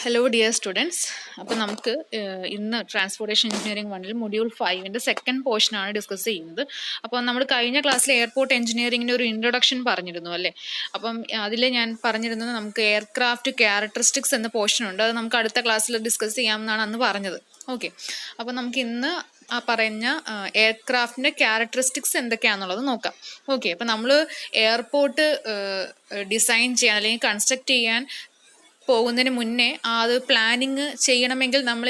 Hello dear students. അപ്പോൾ നമുക്ക് ഇന്ന് ട്രാൻസ്പോർട്ടേഷൻ എഞ്ചിനീയറിംഗ് 1-ൽ മൊഡ്യൂൾ 5-ൻ്റെ സെക്കൻഡ് പോർഷനാണ് ഡിസ്കസ് ചെയ്യുന്നത്. അപ്പോൾ നമ്മൾ കഴിഞ്ഞ ക്ലാസ്സിൽ എയർപോർട്ട് എഞ്ചിനീയറിംഗിൻ്റെ ഒരു ഇൻട്രൊഡക്ഷൻ പറഞ്ഞിരുന്നു അല്ലേ. അപ്പം അതിൽ ഞാൻ പറഞ്ഞിരുന്നത് നമുക്ക് എയർക്രാഫ്റ്റ് ക്യാരക്ടറിസ്റ്റിക്സ് എന്ന പോർഷൻ ഉണ്ട്, അത് നമുക്ക് അടുത്ത ക്ലാസ്സിൽ ഡിസ്കസ് ചെയ്യാമെന്നാണ് അന്ന് പറഞ്ഞത്. ഓക്കെ, അപ്പോൾ നമുക്ക് ഇന്ന് ആ പറഞ്ഞ എയർക്രാഫ്റ്റിൻ്റെ ക്യാരക്ടറിസ്റ്റിക്സ് എന്തൊക്കെയാണെന്നുള്ളത് നോക്കാം. ഓക്കെ, അപ്പോൾ നമ്മൾ എയർപോർട്ട് ഡിസൈൻ ചെയ്യാൻ അല്ലെങ്കിൽ കൺസ്ട്രക്ട് ചെയ്യാൻ പോകുന്നതിന് മുന്നേ അത് പ്ലാനിങ് ചെയ്യണമെങ്കിൽ നമ്മൾ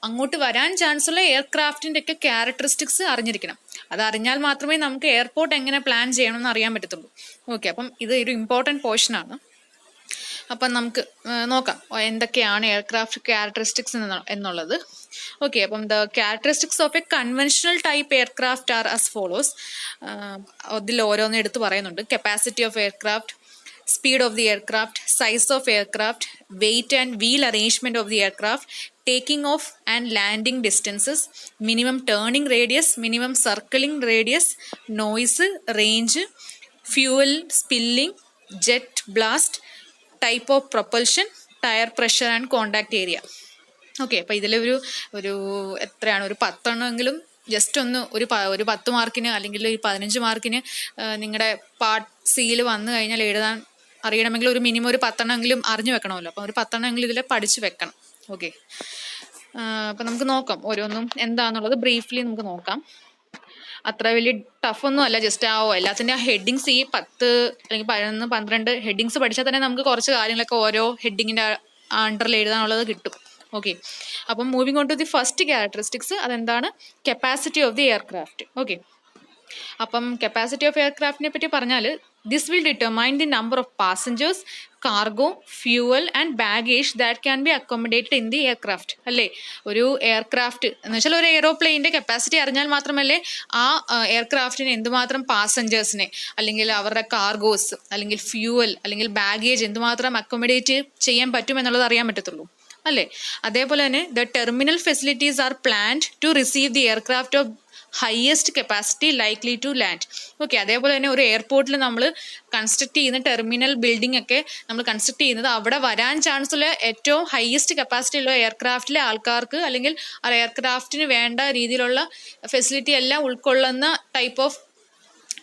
അങ്ങോട്ട് വരാൻ ചാൻസുള്ള എയർക്രാഫ്റ്റിൻ്റെ ഒക്കെ ക്യാരക്ടറിസ്റ്റിക്സ് അറിഞ്ഞിരിക്കണം. അത് അറിഞ്ഞാൽ മാത്രമേ നമുക്ക് എയർപോർട്ട് എങ്ങനെ പ്ലാൻ ചെയ്യണമെന്ന് അറിയാൻ പറ്റത്തുള്ളൂ. ഓക്കെ, അപ്പം ഇത് ഒരു ഇമ്പോർട്ടൻറ്റ് പോർഷനാണ്. അപ്പം നമുക്ക് നോക്കാം എന്തൊക്കെയാണ് എയർക്രാഫ്റ്റ് ക്യാരക്ടറിസ്റ്റിക്സ് എന്നുള്ളത്. ഓക്കെ, അപ്പം the characteristics of a conventional type aircraft are as follows. അതിൽ ഓരോന്ന് എടുത്ത് പറയുന്നുണ്ട്. Capacity of aircraft, speed of the aircraft, size of aircraft, weight and wheel arrangement of the aircraft, taking off and landing distances, minimum turning radius, minimum circling radius, noise, range, fuel spilling, jet blast, type of propulsion, tire pressure and contact area. Okay, അപ്പോൾ ഇതിലൊരു എത്രയാണ് ഒരു 10 എണ്ണമെങ്കിലും just ഒന്ന് ഒരു 10 മാർക്കിന് അല്ലെങ്കിൽ ഒരു 15 മാർക്കിന് നിങ്ങളുടെ പാർട്ട് സിയിൽ വന്നു കഴിഞ്ഞാൽ എഴുതാൻ അറിയണമെങ്കിൽ ഒരു മിനിമം ഒരു 10 എണ്ണമെങ്കിലും അറിഞ്ഞു വെക്കണമല്ലോ. അപ്പം ഒരു 10 എണ്ണമെങ്കിലും ഇതിൽ പഠിച്ചു വെക്കണം. ഓക്കെ, അപ്പം നമുക്ക് നോക്കാം ഓരോന്നും എന്താണെന്നുള്ളത് ബ്രീഫ്ലി നമുക്ക് നോക്കാം. അത്ര വലിയ ടഫൊന്നും അല്ല, ജസ്റ്റ് എല്ലാത്തിൻ്റെ ആ ഹെഡിങ്സ് ഈ 10 അല്ലെങ്കിൽ 11, 12 ഹെഡിങ്സ് പഠിച്ചാൽ തന്നെ നമുക്ക് കുറച്ച് കാര്യങ്ങളൊക്കെ ഓരോ ഹെഡിങ്ങിൻ്റെ അണ്ടറിൽ എഴുതാനുള്ളത് കിട്ടും. ഓക്കെ, അപ്പം moving on to the first characteristics, അതെന്താണ്? Capacity of the aircraft. Okay, അപ്പം കപ്പാസിറ്റി ഓഫ് എയർക്രാഫ്റ്റിനെ പറ്റി പറഞ്ഞാൽ this will determine the number of passengers, cargo, fuel and baggage that can be accommodated in the aircraft. അല്ലേ, ഒരു aircraft എന്ന് വെച്ചാൽ ഒരു എയ്റോപ്ലെയിൻ്റെ കപ്പാസിറ്റി അറിഞ്ഞാൽ മാത്രമല്ലേ ആ എയർക്രാഫ്റ്റിന് എന്തുമാത്രം പാസഞ്ചേഴ്സിനെ അല്ലെങ്കിൽ അവരുടെ കാർഗോസ് അല്ലെങ്കിൽ ഫ്യൂവൽ അല്ലെങ്കിൽ ബാഗേജ് എന്തുമാത്രം അക്കോമഡേറ്റ് ചെയ്യാൻ പറ്റുമെന്നുള്ളത് അറിയാൻ പറ്റത്തുള്ളൂ അല്ലേ. അതേപോലെ തന്നെ the terminal facilities are planned to receive the aircraft of highest capacity likely to land. Okay, അതേപോലെ തന്നെ ഒരു എയർപോർട്ടിൽ നമ്മൾ കൺസ്ട്രക്ട് ചെയ്യുന്ന ടെർമിനൽ ബിൽഡിംഗ് ഒക്കെ നമ്മൾ കൺസ്ട്രക്ട് ചെയ്യുന്നത് അവിടെ വരാൻ ചാൻസ് ഉള്ള ഏറ്റവും ഹയസ്റ്റ് കപ്പാസിറ്റി ഉള്ള എയർക്രാഫ്റ്റിലെ ആൾക്കാർക്ക് അല്ലെങ്കിൽ ആ എയർക്രാഫ്റ്റിന് വേണ്ട രീതിയിലുള്ള ഫെസിലിറ്റി എല്ലാം ഉൾക്കൊള്ളുന്ന ടൈപ്പ് ഓഫ്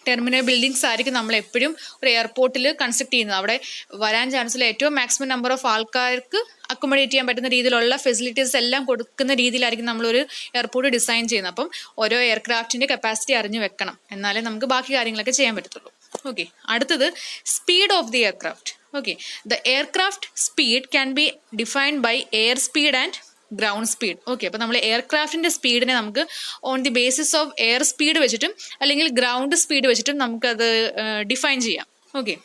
ടെർമിനൽ ബിൽഡിങ്സ് ആയിരിക്കും നമ്മൾ എപ്പോഴും ഒരു എയർപോർട്ടിൽ കൺസ്ട്രക്ട് ചെയ്യുന്നത്. അവിടെ വരാൻ ചാൻസുള്ള ഏറ്റവും മാക്സിമം നമ്പർ ഓഫ് ആൾക്കാർക്ക് അക്കോമഡേറ്റ് ചെയ്യാൻ പറ്റുന്ന രീതിയിലുള്ള ഫെസിലിറ്റീസ് എല്ലാം കൊടുക്കുന്ന രീതിയിലായിരിക്കും നമ്മളൊരു എയർപോർട്ട് ഡിസൈൻ ചെയ്യുന്നത്. അപ്പം ഓരോ എയർക്രാഫ്റ്റിൻ്റെ കപ്പാസിറ്റി അറിഞ്ഞു വെക്കണം, എന്നാലേ നമുക്ക് ബാക്കി കാര്യങ്ങളൊക്കെ ചെയ്യാൻ പറ്റത്തുള്ളൂ. ഓക്കെ, അടുത്തത് speed of the aircraft. Okay, the aircraft speed can be defined by air speed and ground speed. Okay, അപ്പോൾ നമ്മൾ എയർക്രാഫ്റ്റിൻ്റെ സ്പീഡിനെ നമുക്ക് on the basis of air speed വെച്ചിട്ടും അല്ലെങ്കിൽ ഗ്രൗണ്ട് സ്പീഡ് വെച്ചിട്ടും നമുക്കത് ഡിഫൈൻ ചെയ്യാം. Okay,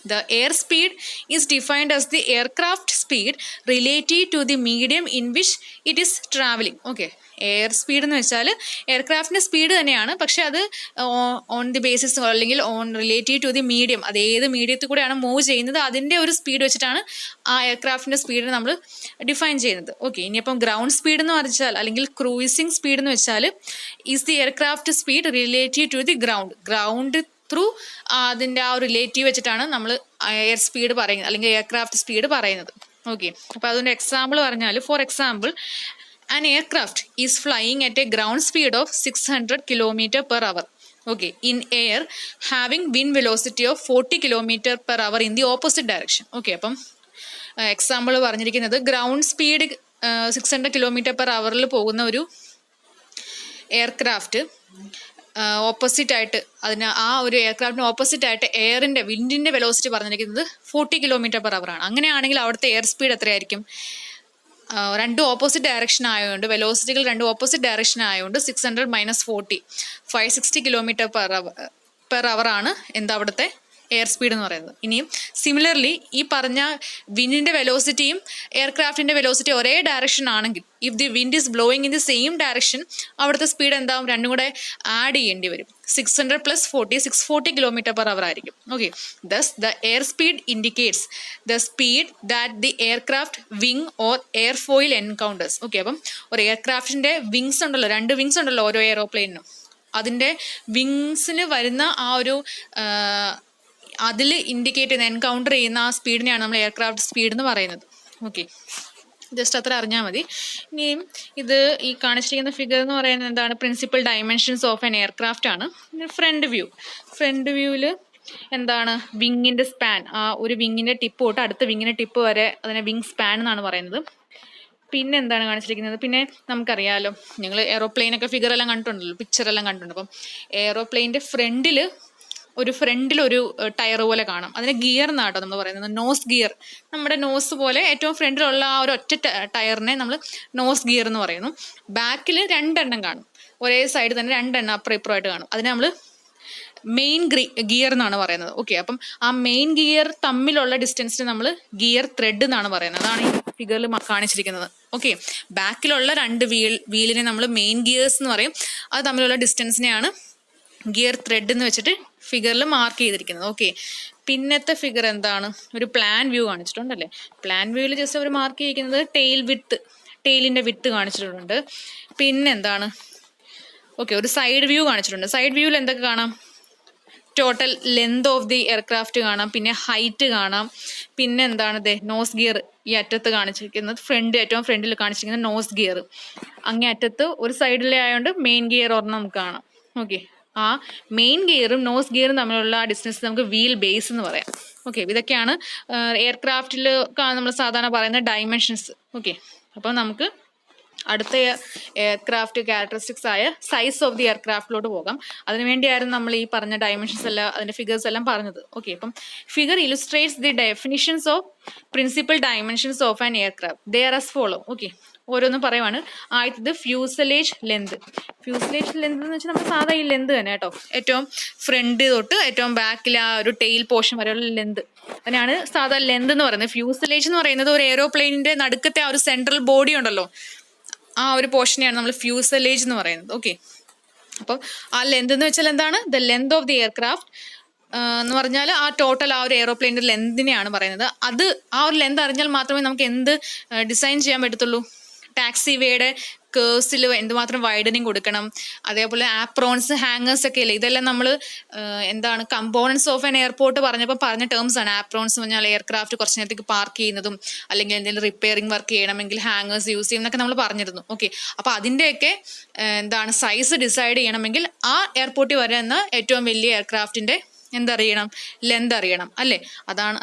the airspeed is defined as the aircraft speed relative to the medium in which it is traveling. Okay, air speed എന്ന് വെച്ചാൽ എയർക്രാഫ്റ്റിൻ്റെ സ്പീഡ് തന്നെയാണ്, പക്ഷെ അത് ഓൺ ദി ബേസിസ് അല്ലെങ്കിൽ on relative to the medium, അത് ഏത് മീഡിയത്തിൽ കൂടെയാണ് മൂവ് ചെയ്യുന്നത് അതിൻ്റെ ഒരു സ്പീഡ് വെച്ചിട്ടാണ് ആ എയർക്രാഫ്റ്റിൻ്റെ സ്പീഡ് നമ്മൾ ഡിഫൈൻ ചെയ്യുന്നത്. ഓക്കെ, ഇനിയിപ്പം ഗ്രൗണ്ട് സ്പീഡ് എന്ന് പറഞ്ഞാൽ അല്ലെങ്കിൽ ക്രൂയിസിങ് സ്പീഡ് എന്ന് വെച്ചാൽ is the aircraft speed relative to the ground through അതിൻ്റെ ആ ഒരു റിലേറ്റീവ് വെച്ചിട്ടാണ് നമ്മൾ എയർ സ്പീഡ് പറയുന്നത് അല്ലെങ്കിൽ എയർക്രാഫ്റ്റ് സ്പീഡ് പറയുന്നത്. ഓക്കെ, അപ്പോൾ അതിൻ്റെ എക്സാമ്പിൾ പറഞ്ഞാൽ for example an aircraft is flying at a ground speed of 600 km/h. Okay, in air having wind velocity of 40 km/h in the opposite direction. Okay, അപ്പം example പറഞ്ഞിരിക്കുന്നത് ground speed 600 km/h പോകുന്ന ഒരു aircraft opposite ആയിട്ട് അതിന് ആ ഒരു എയർക്രാഫ്റ്റിന് opposite ആയിട്ട് വിൻഡിൻ്റെ velocity പറഞ്ഞിരിക്കുന്നത് 40 km/h ആണ്. അങ്ങനെയാണെങ്കിൽ അവിടുത്തെ എയർ സ്പീഡ് എത്രയായിരിക്കും? രണ്ടും ഓപ്പോസിറ്റ് ഡയറക്ഷൻ ആയതുകൊണ്ട് വെലോസിറ്റികൾ രണ്ടും ഓപ്പോസിറ്റ് ഡയറക്ഷൻ ആയതുകൊണ്ട് 600 - 40 560 km/h ആണ് എന്താ അവിടുത്തെ എയർ സ്പീഡ് എന്ന് പറയുന്നത്. ഇനിയും സിമിലർലി ഈ പറഞ്ഞ വിൻഡിൻ്റെ വെലോസിറ്റിയും എയർക്രാഫ്റ്റിൻ്റെ വെലോസിറ്റി ഒരേ ഡയറക്ഷൻ ആണെങ്കിൽ if the wind is blowing in the same direction അവിടുത്തെ സ്പീഡ് എന്താവും? രണ്ടും കൂടെ ആഡ് ചെയ്യേണ്ടി വരും. 600 + 40 640 km/h ആയിരിക്കും. Okay, thus the air speed indicates the speed that the aircraft wing or airfoil encounters. Okay, അപ്പം ഒരു എയർക്രാഫ്റ്റിൻ്റെ വിങ്സ് ഉണ്ടല്ലോ, 2 വിങ്സ് ഉണ്ടല്ലോ ഓരോ എയറോപ്ലെയിനും, അതിൻ്റെ വിങ്സിന് വരുന്ന ആ ഒരു അതിൽ ഇൻഡിക്കേറ്റ് ചെയ്യുന്ന എൻകൗണ്ടർ ചെയ്യുന്ന ആ സ്പീഡിനെയാണ് നമ്മൾ എയർക്രാഫ്റ്റ് സ്പീഡ് എന്ന് പറയുന്നത്. ഓക്കെ, ജസ്റ്റ് അത്ര അറിഞ്ഞാൽ മതി. ഇനിയും ഇത് ഈ കാണിച്ചിരിക്കുന്ന ഫിഗർ എന്ന് പറയുന്നത് എന്താണ്, principal dimensions of N aircraft ആണ്. ഫ്രണ്ട് വ്യൂവിൽ എന്താണ്, വിങ്ങിൻ്റെ സ്പാൻ, ആ ഒരു വിങ്ങിൻ്റെ ടിപ്പ് തൊട്ട് അടുത്ത വിങ്ങിൻ്റെ ടിപ്പ് വരെ അതിനെ വിങ് സ്പാൻ എന്നാണ് പറയുന്നത്. പിന്നെ എന്താണ് കാണിച്ചിരിക്കുന്നത്, പിന്നെ നമുക്കറിയാമല്ലോ, നിങ്ങൾ എയ്റോപ്ലെയിനൊക്കെ ഫിഗർ എല്ലാം കണ്ടിട്ടുണ്ടല്ലോ, പിക്ചറെല്ലാം കണ്ടിട്ടുണ്ട്. അപ്പം എയ്റോപ്ലെയിൻ്റെ ഫ്രണ്ടിൽ ഒരു ടയർ പോലെ കാണാം. അതിന് ഗിയർ എന്നാട്ടോ നമ്മൾ പറയുന്നത്, നോസ് ഗിയർ. നമ്മുടെ നോസ് പോലെ ഏറ്റവും ഫ്രണ്ടിലുള്ള ആ ഒരു ഒറ്റ ടയറിനെ നമ്മൾ നോസ് ഗിയർ എന്ന് പറയുന്നു. ബാക്കിൽ 2 എണ്ണം കാണും, ഒരേ സൈഡ് തന്നെ 2 എണ്ണം അപ്പുറം ഇപ്പുറമായിട്ട് കാണും. അതിനെ നമ്മൾ മെയിൻ ഗിയർ എന്നാണ് പറയുന്നത്. ഓക്കെ, അപ്പം ആ മെയിൻ ഗിയർ തമ്മിലുള്ള ഡിസ്റ്റൻസിന് നമ്മൾ ഗിയർ ത്രെഡ് എന്നാണ് പറയുന്നത്. അതാണ് ഈ ഫിഗറിൽ കാണിച്ചിരിക്കുന്നത്. ഓക്കെ, ബാക്കിലുള്ള 2 വീലിനെ നമ്മൾ മെയിൻ ഗിയേഴ്സ് എന്ന് പറയും. അത് തമ്മിലുള്ള ഡിസ്റ്റൻസിനെയാണ് ഗിയർ ത്രെഡ് എന്ന് വെച്ചിട്ട് ഫിഗറിൽ മാർക്ക് ചെയ്തിരിക്കുന്നത്. ഓക്കെ, പിന്നത്തെ ഫിഗർ എന്താണ്, ഒരു പ്ലാൻ വ്യൂ കാണിച്ചിട്ടുണ്ടല്ലേ. പ്ലാൻ വ്യൂവിൽ ജസ്റ്റ് അവർ മാർക്ക് ചെയ്തിരിക്കുന്നത് ടെയിലിൻ്റെ വിട്ട് കാണിച്ചിട്ടുണ്ട്. പിന്നെന്താണ്, ഓക്കെ, ഒരു സൈഡ് വ്യൂ കാണിച്ചിട്ടുണ്ട്. സൈഡ് വ്യൂവിൽ എന്തൊക്കെ കാണാം, total length of the aircraft കാണാം, പിന്നെ ഹൈറ്റ് കാണാം, പിന്നെ എന്താണ് നോസ് ഗിയർ ഈ അറ്റത്ത് കാണിച്ചിരിക്കുന്നത്, ഏറ്റവും ഫ്രണ്ടിൽ കാണിച്ചിരിക്കുന്നത് നോസ് ഗിയർ. അങ്ങേ അറ്റത്ത് ഒരു സൈഡിലെ ആയതുകൊണ്ട് മെയിൻ ഗിയർ ഒരെണ്ണം നമുക്ക് കാണാം. ഓക്കെ, ആ മെയിൻ ഗിയറും നോസ് ഗിയറും തമ്മിലുള്ള ഡിസ്റ്റൻസ് നമുക്ക് വീൽ ബേസ് എന്ന് പറയാം. ഓക്കെ, ഇതൊക്കെയാണ് എയർക്രാഫ്റ്റിൽ നമ്മൾ സാധാരണ പറയുന്ന ഡയമെൻഷൻസ്. ഓക്കെ, അപ്പം നമുക്ക് അടുത്ത എയർക്രാഫ്റ്റ് ക്യാരക്ടറിസ്റ്റിക്സ് ആയ സൈസ് ഓഫ് ദി എയർക്രാഫ്റ്റിലോട്ട് പോകാം. അതിനുവേണ്ടിയായിരുന്നു നമ്മൾ ഈ പറഞ്ഞ ഡയമെൻഷൻസ് എല്ലാം അതിൻ്റെ ഫിഗേഴ്സ് എല്ലാം പറഞ്ഞത്. ഓക്കെ, അപ്പം figure illustrates the definitions of principal dimensions of an aircraft. They are as follow. Okay, ഓരോന്നും പറയുവാണ്. ആദ്യത്തത് ഫ്യൂസലേജ് ലെന്ത്. ഫ്യൂസലേജ് ലെന്ത് എന്ന് വെച്ചാൽ നമ്മൾ സാധാ ഈ ലെന്ത് തന്നെ കേട്ടോ, ഏറ്റവും ഫ്രണ്ട് തൊട്ട് ഏറ്റവും ബാക്കിൽ ആ ഒരു ടെയിൽ പോർഷൻ വരെയുള്ള ലെന്ത്, അതിനാണ് സാധാ ലെന്ത് എന്ന് പറയുന്നത്. ഫ്യൂസലേജ് എന്ന് പറയുന്നത് ഒരു എയ്റോപ്ലെയിനിന്റെ നടുക്കത്തെ ആ ഒരു സെൻട്രൽ ബോഡി ഉണ്ടല്ലോ, ആ ഒരു പോർഷനെയാണ് നമ്മൾ ഫ്യൂസലേജ് എന്ന് പറയുന്നത്. ഓക്കെ, അപ്പം ആ ലെന്ത് എന്ന് വെച്ചാൽ എന്താണ്, the length of the aircraft എന്ന് പറഞ്ഞാൽ ആ ടോട്ടൽ ആ ഒരു എയ്റോപ്ലെയിൻ്റെ ലെന്തിനെയാണ് പറയുന്നത്. അത് ആ ഒരു ലെന്ത് അറിഞ്ഞാൽ മാത്രമേ നമുക്ക് എന്ത് ഡിസൈൻ ചെയ്യാൻ പറ്റത്തുള്ളൂ. ടാക്സി വേയുടെ കേഴ്സിൽ എന്തുമാത്രം വൈഡനിങ് കൊടുക്കണം, അതേപോലെ ആപ്രോൺസ്, ഹാങ്ങേഴ്സ് ഒക്കെ ഇല്ലേ, ഇതെല്ലാം നമ്മൾ എന്താണ് കമ്പോണൻസ് ഓഫ് ആൻ എയർപോർട്ട് പറഞ്ഞ ടേംസ് ആണ്. ആപ്രോൺസ് എന്ന് പറഞ്ഞാൽ എയർക്രാഫ്റ്റ് കുറച്ച് നേരത്തേക്ക് പാർക്ക് ചെയ്യുന്നതും അല്ലെങ്കിൽ എന്തെങ്കിലും റിപ്പയറിംഗ് വർക്ക് ചെയ്യണമെങ്കിൽ ഹാങ്ങേഴ്സ് യൂസ് ചെയ്യുന്നതൊക്കെ നമ്മൾ പറഞ്ഞിരുന്നു. ഓക്കെ, അപ്പോൾ അതിൻ്റെയൊക്കെ എന്താണ് സൈസ് ഡിസൈഡ് ചെയ്യണമെങ്കിൽ ആ എയർപോർട്ടിൽ വരുന്ന ഏറ്റവും വലിയ എയർക്രാഫ്റ്റിൻ്റെ എന്തറിയണം, ലെന്ത് അറിയണം അല്ലേ.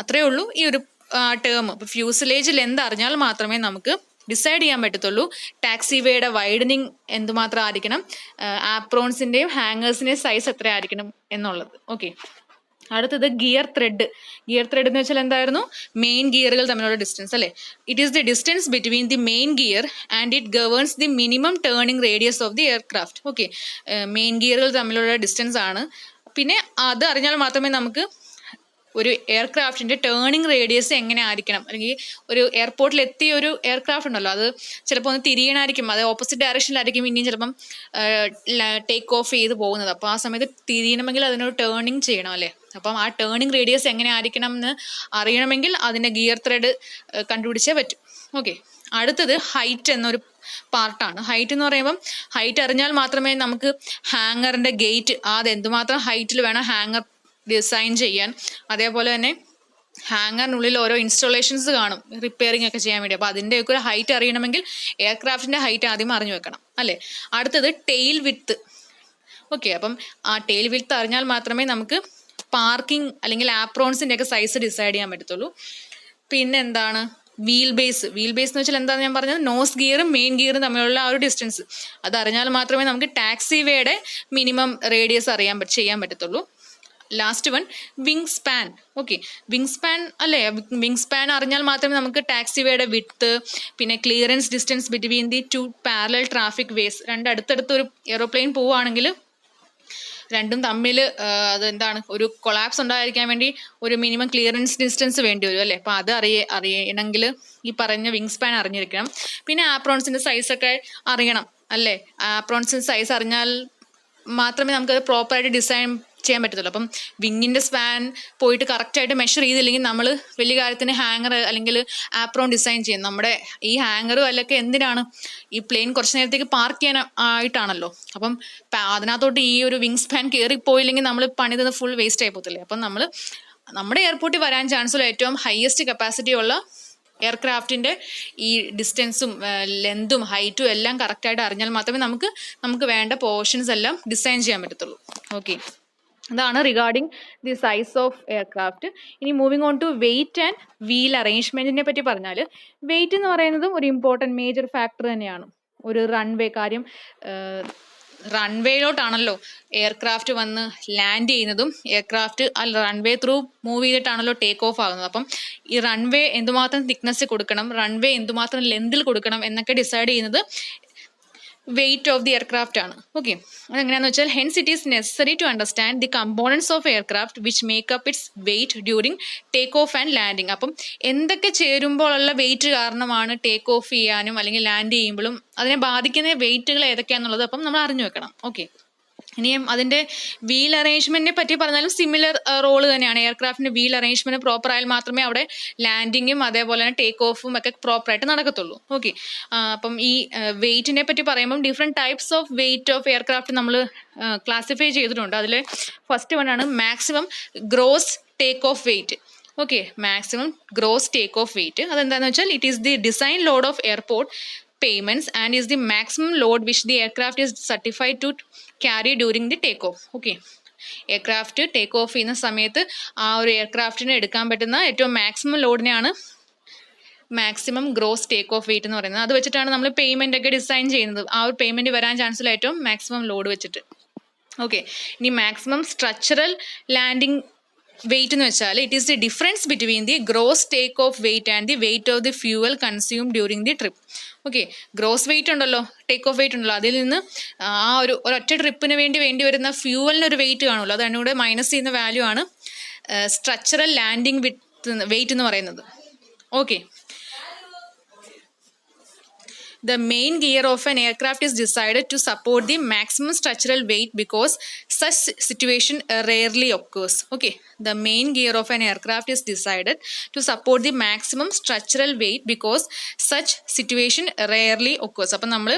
അത്രയേ ഉള്ളൂ ഈ ഒരു ടേം. ഇപ്പോൾ ഫ്യൂസലേജ് ലെന്ത് അറിഞ്ഞാൽ മാത്രമേ നമുക്ക് ഡിസൈഡ് ചെയ്യാൻ പറ്റത്തുള്ളൂ ടാക്സി വേയുടെ വൈഡനിങ് എന്തുമാത്രം ആയിരിക്കണം, ആപ്രോൺസിൻ്റെയും ഹാങ്ങേഴ്സിൻ്റെയും സൈസ് എത്ര ആയിരിക്കണം എന്നുള്ളത്. ഓക്കെ, അടുത്തത് ഗിയർ ത്രെഡ്. ഗിയർ ത്രെഡ് എന്ന് വെച്ചാൽ എന്തായിരുന്നു, മെയിൻ ഗിയറുകൾ തമ്മിലുള്ള ഡിസ്റ്റൻസ് അല്ലേ. It is the distance between the main gear and it governs the minimum turning radius of the aircraft. Okay, main ഗിയറുകൾ തമ്മിലുള്ള ഡിസ്റ്റൻസ് ആണ്. പിന്നെ അത് അറിഞ്ഞാൽ മാത്രമേ നമുക്ക് ഒരു എയർക്രാഫ്റ്റിൻ്റെ ടേണിംഗ് റേഡിയസ് എങ്ങനെ ആയിരിക്കണം, അല്ലെങ്കിൽ ഒരു എയർപോർട്ടിൽ എത്തിയ ഒരു എയർക്രാഫ്റ്റ് ഉണ്ടല്ലോ, അത് ചിലപ്പോൾ ഒന്ന് തിരിയണമായിരിക്കും, അത് ഓപ്പോസിറ്റ് ഡയറക്ഷനിലായിരിക്കും ഇനിയും ചിലപ്പം ടേക്ക് ഓഫ് ചെയ്ത് പോകുന്നത്. അപ്പോൾ ആ സമയത്ത് തിരിയണമെങ്കിൽ അതിനൊരു ടേണിംഗ് ചെയ്യണം അല്ലേ. അപ്പം ആ ടേണിംഗ് റേഡിയസ് എങ്ങനെ ആയിരിക്കണം എന്ന് അറിയണമെങ്കിൽ അതിൻ്റെ ഗിയർ ത്രെഡ് കണ്ടുപിടിച്ചേ പറ്റും. ഓക്കെ, അടുത്തത് ഹൈറ്റ് എന്നൊരു പാർട്ടാണ്. ഹൈറ്റ് എന്ന് പറയുമ്പം ഹൈറ്റ് അറിഞ്ഞാൽ മാത്രമേ നമുക്ക് ഹാങ്ങറിൻ്റെ ഗേറ്റ് അത് എന്തുമാത്രം ഹൈറ്റിൽ വേണം ഹാങ്ങർ ഡിസൈൻ ചെയ്യാൻ, അതേപോലെ തന്നെ ഹാങ്ങറിനുള്ളിൽ ഓരോ ഇൻസ്റ്റോളേഷൻസ് കാണും റിപ്പയറിംഗ് ഒക്കെ ചെയ്യാൻ വേണ്ടി. അപ്പോൾ അതിൻ്റെയൊക്കെ ഒരു ഹൈറ്റ് അറിയണമെങ്കിൽ എയർക്രാഫ്റ്റിൻ്റെ ഹൈറ്റ് ആദ്യം അറിഞ്ഞു വെക്കണം അല്ലേ. അടുത്തത് ടെയിൽ വിഡ്ത്ത്. ഓക്കെ, അപ്പം ആ ടെയിൽ വിഡ്ത്ത് അറിഞ്ഞാൽ മാത്രമേ നമുക്ക് പാർക്കിംഗ് അല്ലെങ്കിൽ ആപ്രോൺസിൻ്റെ ഒക്കെ സൈസ് ഡിസൈഡ് ചെയ്യാൻ പറ്റത്തുള്ളൂ. പിന്നെ എന്താണ് വീൽ ബേസ്. എന്ന് വെച്ചാൽ എന്താണെന്ന് ഞാൻ പറഞ്ഞത്, നോസ് ഗിയറും മെയിൻ ഗിയറും തമ്മിലുള്ള ആ ഒരു ഡിസ്റ്റൻസ് അത് അറിഞ്ഞാൽ മാത്രമേ നമുക്ക് ടാക്സി വേയുടെ മിനിമം റേഡിയസ് ചെയ്യാൻ പറ്റത്തുള്ളൂ. Last one wing span. Okay, wing span അല്ലേ, വിങ് സ്പാൻ അറിഞ്ഞാൽ മാത്രമേ നമുക്ക് ടാക്സി വേയുടെ വിഡ്ത്ത്, പിന്നെ clearance distance between the 2 parallel traffic ways. അടുത്തടുത്ത് ഒരു എയ്റോപ്ലെയിൻ പോവുകയാണെങ്കിൽ രണ്ടും തമ്മിൽ അതെന്താണ് ഒരു കൊളാപ്സ് ഉണ്ടായിരിക്കാൻ വേണ്ടി ഒരു മിനിമം ക്ലിയറൻസ് ഡിസ്റ്റൻസ് വേണ്ടി വരും അല്ലേ. അപ്പോൾ അത് അറിയണമെങ്കിൽ ഈ പറഞ്ഞ വിങ് സ്പാൻ അറിഞ്ഞിരിക്കണം. പിന്നെ ആപ്രോൺസിൻ്റെ സൈസൊക്കെ അറിയണം അല്ലേ. ആപ്രോൺസിൻ്റെ സൈസ് അറിഞ്ഞാൽ മാത്രമേ നമുക്കത് പ്രോപ്പറായിട്ട് ഡിസൈൻ ചെയ്യാൻ പറ്റത്തുള്ളൂ. അപ്പം വിങ്ങിൻ്റെ സ്പാൻ പോയിട്ട് കറക്റ്റായിട്ട് മെഷർ ചെയ്തില്ലെങ്കിൽ നമ്മൾ വലിയ കാര്യത്തിന് ഹാങ്ങർ അല്ലെങ്കിൽ ആപ്രോൺ ഡിസൈൻ ചെയ്യും. നമ്മുടെ ഈ ഹാങ്ങറും അല്ലെങ്കിൽ എന്തിനാണ്, ഈ പ്ലെയിൻ കുറച്ച് നേരത്തേക്ക് പാർക്ക് ചെയ്യാൻ ആയിട്ടാണല്ലോ. അപ്പം അതിനകത്തോട്ട് ഈ ഒരു വിങ് സ്പാൻ കയറിപ്പോയില്ലെങ്കിൽ നമ്മൾ പണിത് ഫുൾ വേസ്റ്റ് ആയി പോകത്തില്ലേ. അപ്പം നമ്മുടെ എയർപോർട്ടിൽ വരാൻ ചാൻസുള്ള ഏറ്റവും ഹയസ്റ്റ് കപ്പാസിറ്റി ഉള്ള എയർക്രാഫ്റ്റിൻ്റെ ഈ ഡിസ്റ്റൻസും ലെന്തും ഹൈറ്റും എല്ലാം കറക്റ്റായിട്ട് അറിഞ്ഞാൽ മാത്രമേ നമുക്ക് വേണ്ട പോർഷൻസ് എല്ലാം ഡിസൈൻ ചെയ്യാൻ പറ്റത്തുള്ളൂ. ഓക്കെ, അതാണ് regarding the size of aircraft. ഇനി moving on to weight and wheel അറേഞ്ച്മെൻറ്റിനെ പറ്റി പറഞ്ഞാൽ, വെയിറ്റ് എന്ന് പറയുന്നതും ഒരു ഇമ്പോർട്ടൻറ്റ് മേജർ ഫാക്ടർ തന്നെയാണ്. ഒരു റൺവേ കാര്യം, റൺവേയിലോട്ടാണല്ലോ എയർക്രാഫ്റ്റ് വന്ന് ലാൻഡ് ചെയ്യുന്നതും എയർക്രാഫ്റ്റ് റൺവേ ത്രൂ മൂവ് ചെയ്തിട്ടാണല്ലോ ടേക്ക് ഓഫ് ആകുന്നത്. അപ്പം ഈ റൺവേ എന്തുമാത്രം തിക്നെസ് കൊടുക്കണം, റൺവേ എന്തുമാത്രം ലെന്തിൽ കൊടുക്കണം എന്നൊക്കെ ഡിസൈഡ് ചെയ്യുന്നത് വെയിറ്റ് ഓഫ് ദി എയർക്രാഫ്റ്റ് ആണ്. ഓക്കെ, അതെങ്ങനെയാണെന്ന് വെച്ചാൽ, hence it is necessary to understand the components of aircraft which make up its weight during take off and landing. അപ്പം എന്തൊക്കെ ചേരുമ്പോഴുള്ള വെയിറ്റ് കാരണമാണ് ടേക്ക് ഓഫ് ചെയ്യാനും അല്ലെങ്കിൽ ലാൻഡ് ചെയ്യുമ്പോഴും അതിനെ ബാധിക്കുന്ന വെയിറ്റുകൾ ഏതൊക്കെയാണെന്നുള്ളത് അപ്പം നമ്മൾ അറിഞ്ഞു വെക്കണം. ഓക്കെ, ഇനിയും അതിൻ്റെ വീൽ അറേഞ്ച്മെൻറ്റിനെ പറ്റി പറഞ്ഞാലും സിമിലർ റോള് തന്നെയാണ്. എയർക്രാഫ്റ്റിൻ്റെ വീൽ അറേഞ്ച്മെൻറ്റ് പ്രോപ്പർ ആയാൽ മാത്രമേ അവിടെ ലാൻഡിങ്ങും അതേപോലെ തന്നെ ടേക്ക് ഓഫും ഒക്കെ പ്രോപ്പറായിട്ട് നടക്കത്തുള്ളൂ. ഓക്കെ, അപ്പം ഈ വെയിറ്റിനെ പറ്റി പറയുമ്പം different types of weight of aircraft നമ്മൾ ക്ലാസിഫൈ ചെയ്തിട്ടുണ്ട്. അതിൽ ഫസ്റ്റ് വൺ ആണ് maximum gross take off wait. Okay, maximum gross take off wait അതെന്താണെന്ന് വെച്ചാൽ, it is the design load of airport payments and is the maximum load which the aircraft is certified to carry during the takeoff. Okay, aircraft take off ചെയ്യുന്ന സമയത്ത് ആ ഒരു എയർക്രാഫ്റ്റിന് എടുക്കാൻ പറ്റുന്ന ഏറ്റവും മാക്സിമം ലോഡിനെയാണ് maximum gross take off weight എന്ന് പറയുന്നത്. അത് വെച്ചിട്ടാണ് നമ്മൾ പേയ്മെൻ്റ് ഒക്കെ ഡിസൈൻ ചെയ്യുന്നത്. ആ ഒരു പേയ്മെൻറ്റ് വരാൻ ചാൻസുള്ള ഏറ്റവും മാക്സിമം ലോഡ് വെച്ചിട്ട്. ഓക്കെ, ഇനി മാക്സിമം സ്ട്രക്ചറൽ ലാൻഡിങ് വെയിറ്റ് എന്ന് വെച്ചാൽ, it is the difference between the gross take off wait and the weight of the fuel consume during the trip. Okay, gross wait ഉണ്ടല്ലോ, take off wait ഉണ്ടല്ലോ, അതിൽ നിന്ന് ആ ഒരൊറ്റ ട്രിപ്പിന് വേണ്ടി വരുന്ന ഫ്യൂവലിന് ഒരു വെയിറ്റ് കാണുമല്ലോ, അത് അതിനൂടെ മൈനസ് ചെയ്യുന്ന വാല്യൂ ആണ് സ്ട്രക്ചറൽ ലാൻഡിങ് വെയിറ്റ് എന്ന് പറയുന്നത്. Okay, the main gear of an aircraft is decided to support the maximum structural weight because such situation rarely occurs. Okay, the main gear of an aircraft is decided to support the maximum structural weight because such situation rarely occurs. അപ്പം നമ്മൾ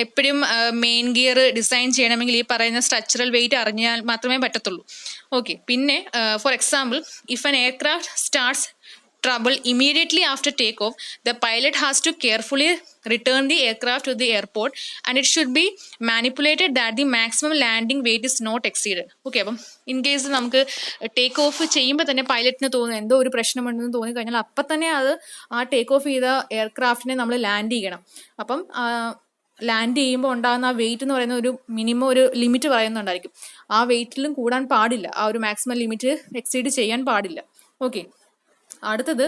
എപ്പോഴും main gear design ചെയ്യണമെങ്കിൽ ഈ പറയുന്ന structural wait അറിഞ്ഞാൽ മാത്രമേ പറ്റത്തുള്ളൂ. Okay, പിന്നെ for example, if an aircraft starts trouble immediately after takeoff, the pilot has to carefully return the aircraft to the airport and it should be manipulated that the maximum landing weight is not exceeded. Okay, അപ്പം in case നമുക്ക് take off ചെയ്യുമ്പോൾ തന്നെ പൈലറ്റിന് തോന്നുന്നു എന്തോ ഒരു പ്രശ്നമുണ്ടെന്ന് തോന്നിക്കഴിഞ്ഞാൽ അപ്പം തന്നെ ആ ടേക്ക് ഓഫ് ചെയ്ത എയർക്രാഫ്റ്റിനെ നമ്മൾ ലാൻഡ് ചെയ്യണം. അപ്പം ലാൻഡ് ചെയ്യുമ്പോൾ ഉണ്ടാകുന്ന ആ വെയിറ്റ് എന്ന് പറയുന്ന ഒരു മിനിമം ഒരു ലിമിറ്റ് പറയുന്നുണ്ടായിരിക്കും. ആ വെയിറ്റിലും കൂടാൻ പാടില്ല, ആ ഒരു മാക്സിമം ലിമിറ്റ് എക്സീഡ് ചെയ്യാൻ പാടില്ല. ഓക്കെ, അടുത്തത്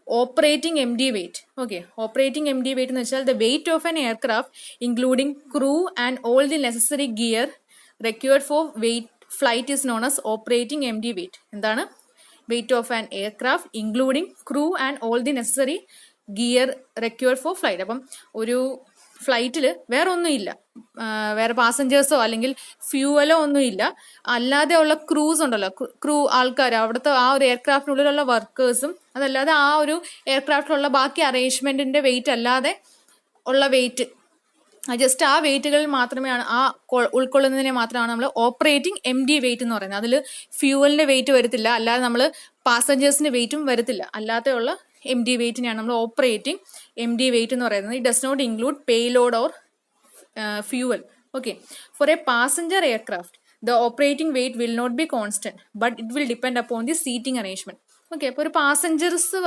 operating empty weight. Okay, operating empty weight എന്ന് വെച്ചാൽ the weight of an aircraft including crew and all the necessary gear required for flight is known as operating MD weight. എന്താണ്? weight of an aircraft including crew and all the necessary gear required for flight. അപ്പം ഒരു ഫ്ലൈറ്റിൽ വേറെ ഒന്നുമില്ല, വേറെ പാസഞ്ചേഴ്സോ അല്ലെങ്കിൽ ഫ്യൂവലോ ഒന്നുമില്ല, അല്ലാതെ ഉള്ള ക്രൂസ് ഉണ്ടല്ലോ, ക്രൂ ആൾക്കാർ, അവിടുത്തെ ആ ഒരു എയർക്രാഫ്റ്റിനുള്ളിലുള്ള വർക്കേഴ്സും, അതല്ലാതെ ആ ഒരു എയർക്രാഫ്റ്റിലുള്ള ബാക്കി അറേഞ്ച്മെൻറ്റിൻ്റെ വെയിറ്റ് അല്ലാതെ ഉള്ള വെയിറ്റ്, ജസ്റ്റ് ആ വെയിറ്റുകൾ മാത്രമേ ഉൾക്കൊള്ളുന്നതിനെ മാത്രമാണ് നമ്മൾ ഓപ്പറേറ്റിംഗ് എം ഡി വെയിറ്റ് എന്ന് പറയുന്നത്. അതിൽ ഫ്യൂവലിൻ്റെ വെയിറ്റ് വരത്തില്ല, അല്ലാതെ നമ്മൾ പാസഞ്ചേഴ്സിൻ്റെ വെയിറ്റും വരത്തില്ല, അല്ലാതെയുള്ള എം ഡി വെയിറ്റിനെയാണ് നമ്മൾ ഓപ്പറേറ്റിംഗ് എം ഡി വെയിറ്റ് എന്ന് പറയുന്നത്. It does not include payload or fuel. Okay, for a passenger aircraft the operating weight will not be constant but it will depend upon the seating arrangement. Okay, അപ്പോൾ ഒരു passengers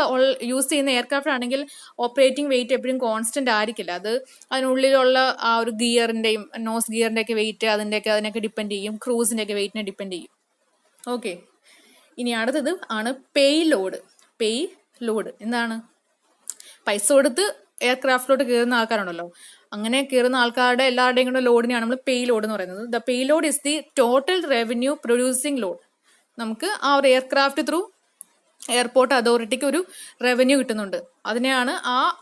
use ചെയ്യുന്ന aircraft ആണെങ്കിൽ operating weight എപ്പോഴും constant ആയിരിക്കില്ല. അത് അതിനുള്ളിലുള്ള ആ ഒരു ഗിയറിൻ്റെയും നോസ് ഗിയറിൻ്റെയൊക്കെ വെയിറ്റ് അതിനൊക്കെ ഡിപ്പെൻഡ് ചെയ്യും, ക്രൂസിൻ്റെയൊക്കെ വെയിറ്റിനെ ഡിപ്പെൻഡ് ചെയ്യും. ഓക്കെ, ഇനി അടുത്തത് ആണ് പേലോഡ്. പേലോഡ് എന്താണ്? പൈസ കൊടുത്ത് എയർക്രാഫ്റ്റിലോട്ട് കയറുന്ന ആൾക്കാരുണ്ടല്ലോ, അങ്ങനെ കയറുന്ന ആൾക്കാരുടെ എല്ലാവരുടെയും കൂടെ ലോഡിനെയാണ് നമ്മൾ പേലോഡ് എന്ന് പറയുന്നത്. The payload is the total revenue producing load. നമുക്ക് ആ ഒരു എയർക്രാഫ്റ്റ് ത്രൂ എയർപോർട്ട് അതോറിറ്റിക്ക് ഒരു റവന്യൂ കിട്ടുന്നുണ്ട്, അതിനെയാണ്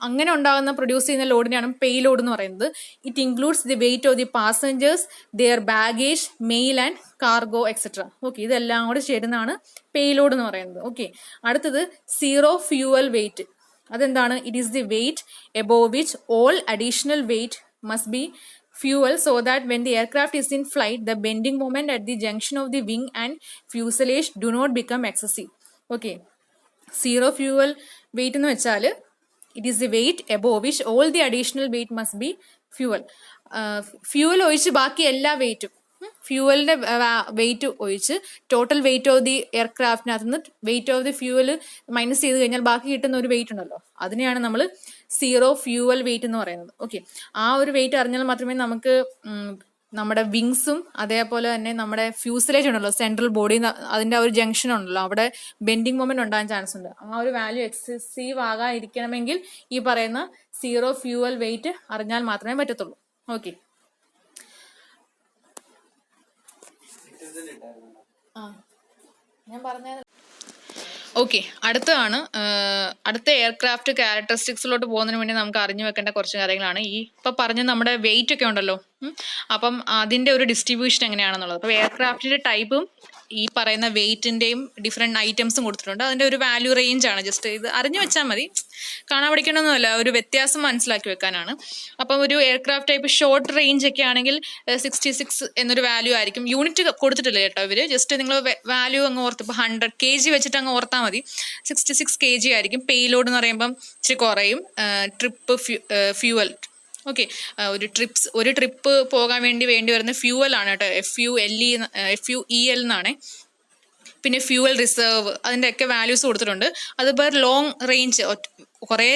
അങ്ങനെ ഉണ്ടാകുന്ന പ്രൊഡ്യൂസ് ചെയ്യുന്ന ലോഡിനെയാണ് പേലോഡ് എന്ന് പറയുന്നത്. It includes the weight of the passengers, their baggage, mail and cargo etcetera. Okay, ഇതെല്ലാം കൂടെ ചേരുന്നതാണ് പേലോഡ് എന്ന് പറയുന്നത്. ഓക്കെ, അടുത്തത് സീറോ ഫ്യൂവൽ വെയിറ്റ്. അതെന്താണ്? It is the weight above which all additional weight must be fuel so that when the aircraft is in flight the bending moment at the junction of the wing and fuselage do not become excessive. Okay, zero fuel weight എന്ന് വെച്ചാൽ it is the weight above which all the additional weight must be fuel. Fuel ഒഴിച്ച് ബാക്കി എല്ലാ വെയിറ്റും, ഫ്യൂവലിന്റെ weight ഒഴിച്ച് total weight of the എയർക്രാഫ്റ്റിനകത്ത് നിന്ന് weight of the fuel minus ചെയ്ത് കഴിഞ്ഞാൽ ബാക്കി കിട്ടുന്ന ഒരു വെയിറ്റ് ഉണ്ടല്ലോ, അതിനെയാണ് നമ്മൾ സീറോ ഫ്യൂവൽ വെയിറ്റ് എന്ന് പറയുന്നത്. ഓക്കെ, ആ ഒരു വെയിറ്റ് അറിഞ്ഞാൽ മാത്രമേ നമുക്ക് നമ്മുടെ വിങ്സും അതേപോലെ തന്നെ നമ്മുടെ ഫ്യൂസലേജ് ഉണ്ടല്ലോ, സെൻട്രൽ ബോഡി, അതിന്റെ ആ ഒരു ജംഗ്ഷൻ ഉണ്ടല്ലോ, അവിടെ ബെൻഡിങ് മൊമെന്റ് ഉണ്ടാകാൻ ചാൻസ് ഉണ്ട്. ആ ഒരു വാല്യൂ എക്സസീവ് ആകാതിരിക്കണമെങ്കിൽ ഈ പറയുന്ന സീറോ ഫ്യൂവൽ വെയിറ്റ് അറിഞ്ഞാൽ മാത്രമേ പറ്റത്തുള്ളൂ. ഓക്കെ, ഞാൻ പറഞ്ഞ ഓക്കെ. അടുത്തതാണ് അടുത്ത എയർക്രാഫ്റ്റ് ക്യാരക്ടറിസ്റ്റിക്സിലോട്ട് പോകുന്നതിന് വേണ്ടി നമുക്ക് അറിഞ്ഞു വെക്കേണ്ട കുറച്ച് കാര്യങ്ങളാണ് ഈ ഇപ്പൊ പറഞ്ഞ നമ്മുടെ വെയിറ്റ് ഒക്കെ ഉണ്ടല്ലോ. അപ്പം അതിന്റെ ഒരു ഡിസ്ട്രിബ്യൂഷൻ എങ്ങനെയാണെന്നുള്ളത്. അപ്പോൾ എയർക്രാഫ്റ്റിന്റെ ടൈപ്പും ഈ പറയുന്ന വെയിറ്റിന്റെയും ഡിഫറെന്റ് ഐറ്റംസും കൊടുത്തിട്ടുണ്ട്. അതിന്റെ ഒരു വാല്യൂ റേഞ്ച് ആണ്. ജസ്റ്റ് ഇത് അറിഞ്ഞു വെച്ചാൽ മതി, കാണാൻ പഠിക്കണമെന്നല്ല, ഒരു വ്യത്യാസം മനസ്സിലാക്കി വെക്കാനാണ്. അപ്പം ഒരു എയർക്രാഫ്റ്റ് ടൈപ്പ് ഷോർട്ട് റേഞ്ച് ഒക്കെ ആണെങ്കിൽ 66 എന്നൊരു വാല്യൂ ആയിരിക്കും. യൂണിറ്റ് കൊടുത്തിട്ടില്ല കേട്ടോ ഇവര്, ജസ്റ്റ് നിങ്ങൾ വാല്യൂ അങ്ങ് ഓർത്ത്, ഇപ്പോൾ 100 kg വെച്ചിട്ട് അങ്ങ് ഓർത്താൽ മതി. 66 kg ആയിരിക്കും. പേലോഡ് എന്ന് പറയുമ്പം ഇച്ചിരി കുറയും. ട്രിപ്പ് ഫ്യൂവൽ, ഓക്കെ, ഒരു ട്രിപ്പ് പോകാൻ വേണ്ടി വരുന്ന ഫ്യൂവൽ ആണ് കേട്ടോ, FUEL എന്നാണ്. പിന്നെ ഫ്യൂവൽ റിസർവ്, അതിൻ്റെ ഒക്കെ വാല്യൂസ് കൊടുത്തിട്ടുണ്ട്. അതുപോലെ ലോങ് റേഞ്ച്, കുറേ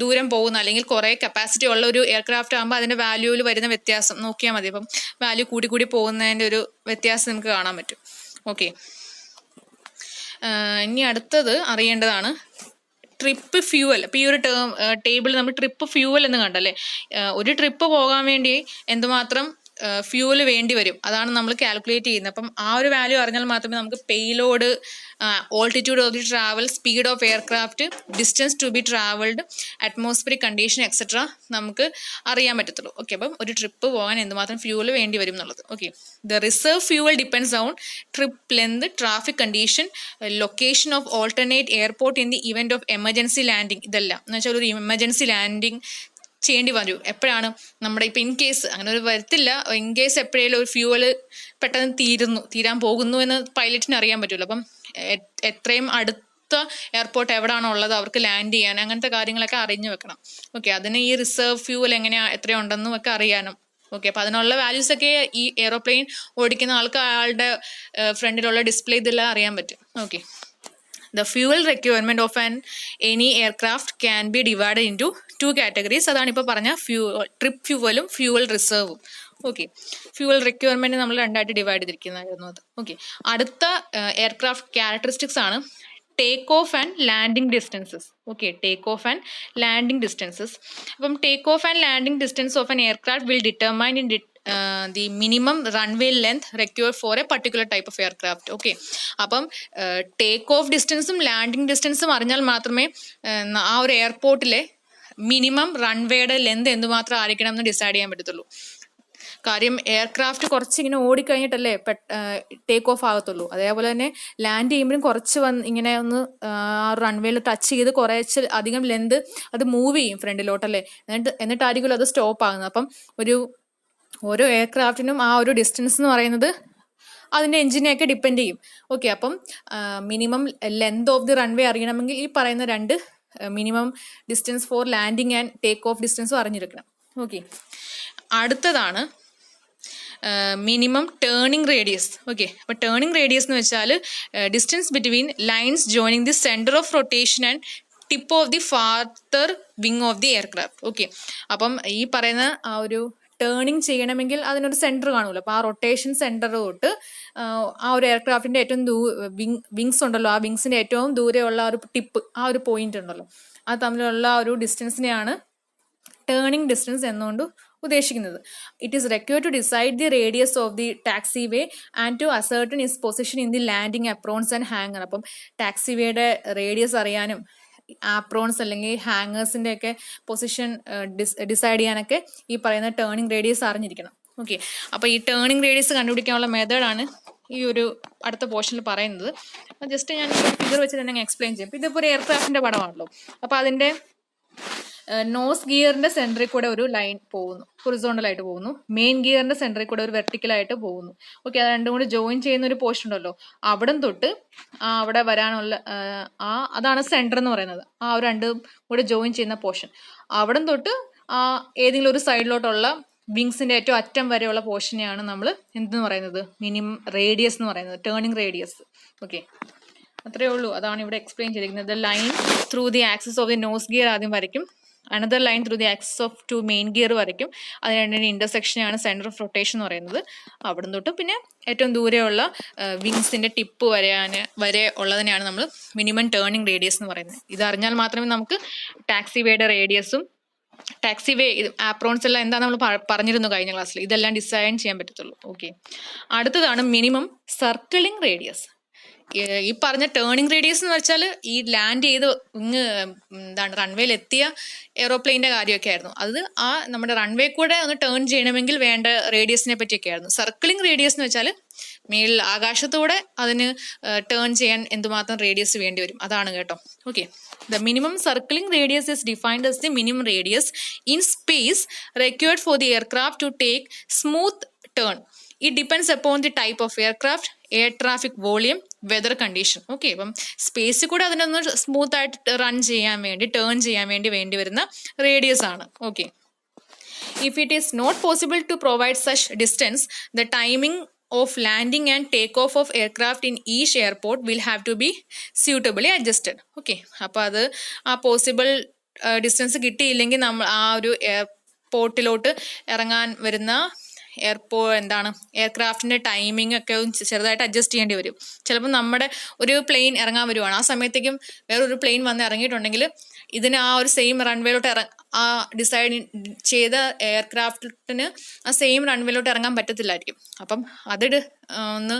ദൂരം പോകുന്ന അല്ലെങ്കിൽ കുറേ കപ്പാസിറ്റി ഉള്ള ഒരു എയർക്രാഫ്റ്റ് ആകുമ്പോൾ അതിൻ്റെ വാല്യൂവിൽ വരുന്ന വ്യത്യാസം നോക്കിയാൽ മതി. അപ്പം വാല്യൂ കൂടി പോകുന്നതിൻ്റെ ഒരു വ്യത്യാസം നമുക്ക് കാണാൻ പറ്റും. ഓക്കെ, ഇനി അടുത്തത് അറിയേണ്ടതാണ് ട്രിപ്പ് ഫ്യൂവൽ. അപ്പോൾ ഈ ഒരു ടേബിൾ നമ്മൾ ട്രിപ്പ് ഫ്യൂവൽ എന്ന് കണ്ടല്ലേ. ഒരു ട്രിപ്പ് പോകാൻ വേണ്ടി എന്തുമാത്രം ഫ്യൂവൽ വേണ്ടി വരും, അതാണ് നമ്മൾ കാൽക്കുലേറ്റ് ചെയ്യുന്നത്. അപ്പം ആ ഒരു വാല്യൂ അറിഞ്ഞാൽ മാത്രമേ നമുക്ക് payload, altitude of the travel, speed of aircraft, distance to be travelled, atmospheric condition etcetera നമുക്ക് അറിയാൻ പറ്റത്തുള്ളൂ. ഓക്കെ, അപ്പം ഒരു ട്രിപ്പ് പോകാൻ എന്തുമാത്രം ഫ്യൂവൽ വേണ്ടി വരും എന്നുള്ളത്. Okay, the reserve fuel depends on trip length, traffic condition, location of alternate airport in the event of emergency landing. ഇതെല്ലാം എന്ന് വെച്ചാൽ ഒരു എമർജൻസി ലാൻഡിങ് ചെയ്യേണ്ടി വരും. എപ്പോഴാണ് നമ്മുടെ ഇപ്പം ഇൻകേസ് അങ്ങനെ ഒരു വരത്തില്ല, ഇൻകേസ് എപ്പോഴേലും ഒരു ഫ്യൂവൽ പെട്ടെന്ന് തീരാൻ പോകുന്നു എന്ന് പൈലറ്റിന് അറിയാൻ പറ്റുമല്ലോ. അപ്പം എത്രയും അടുത്ത എയർപോർട്ട് എവിടെയാണോ ഉള്ളത് അവർക്ക് ലാൻഡ് ചെയ്യാൻ, അങ്ങനത്തെ കാര്യങ്ങളൊക്കെ അറിഞ്ഞു വെക്കണം. ഓക്കെ, അതിന് ഈ റിസർവ് ഫ്യൂവൽ എത്രയുണ്ടെന്നും ഒക്കെ അറിയാനും. ഓക്കെ, അപ്പം അതിനുള്ള വാല്യൂസ് ഒക്കെ ഈ എയ്റോപ്ലെയിൻ ഓടിക്കുന്ന ആളുടെ ഫ്രണ്ടിലുള്ള ഡിസ്പ്ലേ ഇതെല്ലാം അറിയാൻ പറ്റും. Okay, the fuel requirement of any aircraft can be divided into 2 categories. അതാണ് ഇപ്പോൾ പറഞ്ഞ ട്രിപ്പ് ഫ്യൂവലും ഫ്യൂവൽ റിസർവും. ഓക്കെ, ഫ്യൂവൽ റിക്വയർമെന്റ് നമ്മൾ രണ്ടായിട്ട് ഡിവൈഡ് ചെയ്തിരിക്കുന്നതായിരുന്നു അത്. ഓക്കെ, അടുത്ത എയർക്രാഫ്റ്റ് ക്യാരക്ടറിസ്റ്റിക്സ് ആണ് take off and landing distances. Okay, take off and landing distances. അപ്പം take off and landing distance of an aircraft will determine in the minimum runway length required for a particular type of aircraft. Okay, അപ്പം take off ഡിസ്റ്റൻസും landing ഡിസ്റ്റൻസും അറിഞ്ഞാൽ മാത്രമേ ആ ഒരു എയർപോർട്ടിലെ minimum റൺവേയുടെ length എന്തുമാത്രം ആയിരിക്കണം എന്ന് decide ചെയ്യാൻ പറ്റത്തുള്ളൂ. കാര്യം എയർക്രാഫ്റ്റ് കുറച്ചിങ്ങനെ ഓടിക്കഴിഞ്ഞിട്ടല്ലേ ടേക്ക് ഓഫ് ആകത്തുള്ളൂ. അതേപോലെ തന്നെ ലാൻഡ് ചെയ്യുമ്പോഴും കുറച്ച് ഇങ്ങനെ ഒന്ന് ആ റൺവേയിൽ ടച്ച് ചെയ്ത് കുറച്ച് അധികം ലെന്ത് അത് മൂവ് ചെയ്യും ഫ്രണ്ടിലോട്ടല്ലേ, എന്നിട്ടായിരിക്കുമല്ലോ അത് സ്റ്റോപ്പ് ആകുന്നത്. അപ്പം ഓരോ എയർക്രാഫ്റ്റിനും ആ ഒരു ഡിസ്റ്റൻസ് എന്ന് പറയുന്നത് അതിൻ്റെ എഞ്ചിനെയൊക്കെ ഡിപ്പെൻഡ് ചെയ്യും. ഓക്കെ, അപ്പം minimum length of the runway അറിയണമെങ്കിൽ ഈ പറയുന്ന 2 minimum distance for landing and take off ഡിസ്റ്റൻസും അറിഞ്ഞിരിക്കണം. ഓക്കെ, അടുത്തതാണ് മിനിമം ടേണിംഗ് റേഡിയസ്. ഓക്കെ, അപ്പോൾ ടേണിംഗ് റേഡിയസ് എന്ന് വെച്ചാൽ distance between lines joining the centre of rotation and tip of the farther wing of the aircraft. Okay, അപ്പം ഈ പറയുന്ന ആ ഒരു ടേണിങ് ചെയ്യണമെങ്കിൽ അതിനൊരു സെൻറ്റർ കാണുമല്ലോ. അപ്പോൾ ആ റൊട്ടേഷൻ സെൻറ്റർ തൊട്ട് ആ ഒരു എയർക്രാഫ്റ്റിൻ്റെ ഏറ്റവും വിങ്സ് ഉണ്ടല്ലോ, ആ വിങ്സിൻ്റെ ഏറ്റവും ദൂരെയുള്ള ആ ഒരു ടിപ്പ്, ആ ഒരു പോയിന്റ് ഉണ്ടല്ലോ, അത് തമ്മിലുള്ള ആ ഒരു ഡിസ്റ്റൻസിനെയാണ് ടേണിംഗ് ഡിസ്റ്റൻസ് എന്നുകൊണ്ട് ഉദ്ദേശിക്കുന്നത്. It is required to decide the radius of the taxi way and to ascertain its position in the landing aprons and hangar. അപ്പം ടാക്സി വേയുടെ റേഡിയസ് അറിയാനും ആപ്രോൺസ് അല്ലെങ്കിൽ ഹാങ്ങേഴ്സിൻ്റെ ഒക്കെ പൊസിഷൻ ഡിസൈഡ് ചെയ്യാനൊക്കെ ഈ പറയുന്ന ടേണിംഗ് റേഡിയസ് അറിഞ്ഞിരിക്കണം. ഓക്കെ, അപ്പോൾ ഈ ടേണിംഗ് റേഡിയസ് കണ്ടുപിടിക്കാനുള്ള മെത്തേഡാണ് ഈ ഒരു അടുത്ത പോർഷനിൽ പറയുന്നത്. ജസ്റ്റ് ഞാൻ ഫിഗർ വെച്ച് തന്നെ എക്സ്പ്ലെയിൻ ചെയ്യും. ഇതിപ്പോൾ ഒരു എയർക്രാഫ്റ്റിൻ്റെ പടമാണല്ലോ. അപ്പോൾ അതിൻ്റെ നോസ് ഗിയറിന്റെ സെന്ററിൽ കൂടെ ഒരു ലൈൻ പോകുന്നു, ഹൊറിസോണ്ടലായിട്ട് പോകുന്നു. മെയിൻ ഗിയറിന്റെ സെന്ററിൽ കൂടെ ഒരു വെർട്ടിക്കലായിട്ട് പോകുന്നു. ഓക്കെ, അത് രണ്ടും കൂടി ജോയിൻ ചെയ്യുന്ന ഒരു പോർഷൻ ഉണ്ടല്ലോ, അവിടം തൊട്ട് അവിടെ വരാനുള്ള അതാണ് സെന്റർ എന്ന് പറയുന്നത്. ആ ഒരു രണ്ടും കൂടെ ജോയിൻ ചെയ്യുന്ന പോർഷൻ, അവിടം തൊട്ട് ഏതെങ്കിലും ഒരു സൈഡിലോട്ടുള്ള വിങ്സിന്റെ ഏറ്റവും അറ്റം വരെയുള്ള പോർഷനെയാണ് നമ്മൾ എന്തെന്ന് പറയുന്നത്, മിനിമം റേഡിയസ് എന്ന് പറയുന്നത്, ടേണിംഗ് റേഡിയസ്. ഓക്കെ, അത്രയേ ഉള്ളൂ. അതാണ് ഇവിടെ എക്സ്പ്ലെയിൻ ചെയ്തിരിക്കുന്നത്. Line through the axis of the nose gear ആദ്യം വരയ്ക്കും, another line through the axis of two main gear വരയ്ക്കും. അത് രണ്ടിൻ്റെ ഇന്റർസെക്ഷനാണ് സെന്റർ ഓഫ് റൊട്ടേഷൻ എന്ന് പറയുന്നത്. അവിടെ തൊട്ട് പിന്നെ ഏറ്റവും ദൂരെയുള്ള വിങ്സിന്റെ ടിപ്പ് വരെ ഉള്ളതിനെയാണ് നമ്മൾ മിനിമം ടേണിംഗ് റേഡിയസ് എന്ന് പറയുന്നത്. ഇത് അറിഞ്ഞാൽ മാത്രമേ നമുക്ക് ടാക്സിവേയുടെ റേഡിയസും ടാക്സിവേ ആപ്രോൺസ് എല്ലാം എന്താ നമ്മൾ പറഞ്ഞിരുന്നു കഴിഞ്ഞ ക്ലാസ്സിൽ, ഇതെല്ലാം ഡിസൈൻ ചെയ്യാൻ പറ്റത്തുള്ളൂ. ഓക്കെ, അടുത്തതാണ് മിനിമം സർക്കിളിംഗ് റേഡിയസ്. ഈ പറഞ്ഞ ടേണിംഗ് റേഡിയസ് എന്ന് വെച്ചാൽ ഈ ലാൻഡ് ചെയ്ത് എന്താണ് റൺവേയിൽ എത്തിയ എയ്റോപ്ലെയിൻ്റെ കാര്യമൊക്കെ ആയിരുന്നു. അത് നമ്മുടെ റൺവേ കൂടെ ഒന്ന് ടേൺ ചെയ്യണമെങ്കിൽ വേണ്ട റേഡിയസിനെ പറ്റിയൊക്കെ ആയിരുന്നു. സർക്കിളിംഗ് റേഡിയസ് എന്ന് വെച്ചാൽ മേളിൽ ആകാശത്തൂടെ അതിന് ടേൺ ചെയ്യാൻ എന്തുമാത്രം റേഡിയസ് വേണ്ടി വരും, അതാണ് കേട്ടോ. Okay, the minimum circling radius is defined as the minimum radius in space required for the aircraft to take smooth turn. It depends upon the type of aircraft, air traffic volume, weather condition. Okay, അപ്പം സ്പേസിൽ കൂടെ അതിനൊന്ന് smooth ആയിട്ട് run ചെയ്യാൻ വേണ്ടി, turn ചെയ്യാൻ വേണ്ടി വരുന്ന റേഡിയസ് ആണ്. Okay, if it is not possible to provide such distance, the timing of landing and takeoff of aircraft in each airport will have to be suitably adjusted. Okay, അപ്പോൾ അത് possible distance കിട്ടിയില്ലെങ്കിൽ നമ്മൾ ഒരു എയർപോർട്ടിലോട്ട് ഇറങ്ങാൻ വരുന്ന എയർക്രാഫ്റ്റിന്റെ timing ഒക്കെ ചെറുതായിട്ട് adjust ചെയ്യേണ്ടി വരും. ചിലപ്പോൾ നമ്മുടെ ഒരു പ്ലെയിൻ ഇറങ്ങാൻ വരുവാണ്, ആ സമയത്തേക്കും വേറൊരു പ്ലെയിൻ വന്ന് ഇറങ്ങിയിട്ടുണ്ടെങ്കിൽ ഇതിന് ഒരു സെയിം റൺവേയിലോട്ട് ഡിസൈഡ് ചെയ്ത എയർക്രാഫ്റ്റിന് സെയിം റൺവേയിലോട്ട് ഇറങ്ങാൻ പറ്റത്തില്ലായിരിക്കും. അപ്പം ഒന്ന്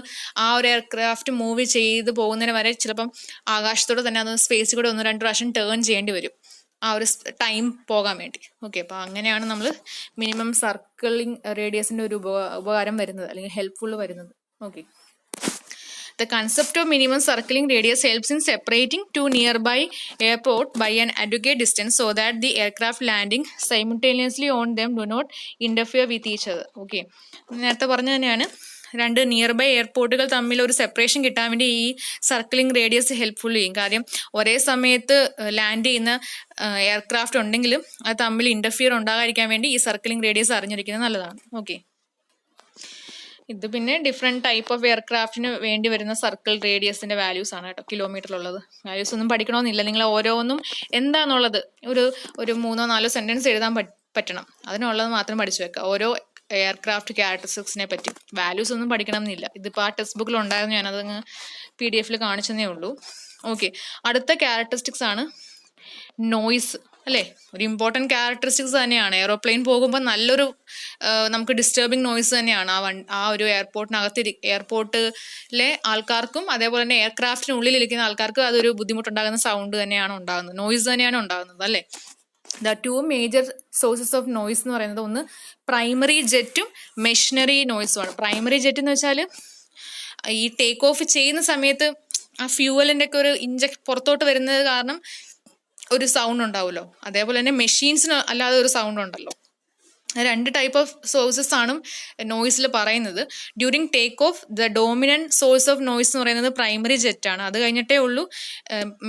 ഒരു എയർക്രാഫ്റ്റ് മൂവ് ചെയ്ത് പോകുന്നതിന് വരെ ചിലപ്പം ആകാശത്തോടെ തന്നെ അത് സ്പേസിൽ കൂടെ 1-2 പ്രാവശ്യം ടേൺ ചെയ്യേണ്ടി വരും, ഒരു ടൈം പോകാൻ വേണ്ടി. ഓക്കെ, അപ്പോൾ അങ്ങനെയാണ് നമ്മൾ മിനിമം സർക്കിളിംഗ് റേഡിയസിന്റെ ഒരു ഉപകാരം വരുന്നത്, അല്ലെങ്കിൽ ഹെൽപ്ഫുൾ വരുന്നത്. Okay, the concept of minimum circling radius helps in separating two nearby airport by an adequate distance so that the aircraft landing simultaneously on them do not interfere with each other. Okay, നേരത്തെ പറഞ്ഞ തന്നെയാണ്, രണ്ട് nearby എയർപോർട്ടുകൾ തമ്മിൽ ഒരു separation കിട്ടാൻ വേണ്ടി ഈ circling radius helpful ചെയ്യും. കാര്യം ഒരേ സമയത്ത് ലാൻഡ് ചെയ്യുന്ന എയർക്രാഫ്റ്റ് ഉണ്ടെങ്കിലും അത് തമ്മിൽ ഇന്റർഫിയർ ഉണ്ടാകാതിരിക്കാൻ വേണ്ടി ഈ സർക്കിളിംഗ് റേഡിയസ് അറിഞ്ഞിരിക്കുന്നത് നല്ലതാണ്. ഓക്കെ, ഇത് പിന്നെ ഡിഫറെന്റ് ടൈപ്പ് ഓഫ് എയർക്രാഫ്റ്റിന് വേണ്ടി വരുന്ന സർക്കിൾ റേഡിയസിന്റെ വാല്യൂസ് ആണ് കേട്ടോ, കിലോമീറ്ററിലുള്ളത്. വാല്യൂസ് ഒന്നും പഠിക്കണമെന്നില്ല, നിങ്ങൾ ഓരോന്നും എന്താണെന്നുള്ളത് ഒരു 3-4 സെന്റൻസ് എഴുതാൻ പറ്റണം, അതിനുള്ളത് മാത്രം പഠിച്ചു വെക്കുക. ഓരോ എയർക്രാഫ്റ്റ് ക്യാരക്ടറിസ്റ്റിക്സിനെ പറ്റി വാല്യൂസ് ഒന്നും പഠിക്കണം എന്നില്ല. ഇതിപ്പോൾ ടെക്സ്റ്റ് ബുക്കിൽ ഉണ്ടായിരുന്നു, ഞാനതങ്ങ് PDF കാണിച്ചതേ ഉള്ളൂ. ഓക്കെ, അടുത്ത ക്യാരക്ടറിസ്റ്റിക്സ് ആണ് നോയ്സ്, അല്ലേ? ഒരു ഇമ്പോർട്ടൻറ്റ് ക്യാരക്ടറിസ്റ്റിക്സ് തന്നെയാണ്. എയ്റോപ്ലെയിൻ പോകുമ്പോൾ നല്ലൊരു നമുക്ക് ഡിസ്റ്റർബിങ് നോയ്സ് തന്നെയാണ് ഒരു എയർപോർട്ടിലെ ആൾക്കാർക്കും അതേപോലെ തന്നെ എയർക്രാഫ്റ്റിനുള്ളിൽ ഇരിക്കുന്ന ആൾക്കാർക്കും അതൊരു ബുദ്ധിമുട്ടുണ്ടാകുന്ന സൗണ്ട് തന്നെയാണ് ഉണ്ടാകുന്നത്, നോയ്സ് തന്നെയാണ് ഉണ്ടാകുന്നത്, അല്ലേ? The 2 major sources of noise എന്ന് പറയുന്നത് ഒന്ന് പ്രൈമറി ജെറ്റും മെഷീനറി നോയ്സുമാണ്. പ്രൈമറി ജെറ്റ് എന്ന് വെച്ചാൽ ഈ ടേക്ക് ഓഫ് ചെയ്യുന്ന സമയത്ത് ആ ഫ്യൂവലിൻ്റെ ഒക്കെ ഒരു പുറത്തോട്ട് വരുന്നത് കാരണം ഒരു സൗണ്ട് ഉണ്ടാവുമല്ലോ, അതേപോലെ തന്നെ മെഷീൻസിന് അല്ലാതെ ഒരു സൗണ്ട് ഉണ്ടല്ലോ. 2 ടൈപ്പ് ഓഫ് സോഴ്സസ് ആണ് നോയ്സിൽ പറയുന്നത്. During take off the dominant source of noise എന്ന് പറയുന്നത് പ്രൈമറി ജെറ്റ് ആണ്. അത് കഴിഞ്ഞിട്ടേ ഉള്ളൂ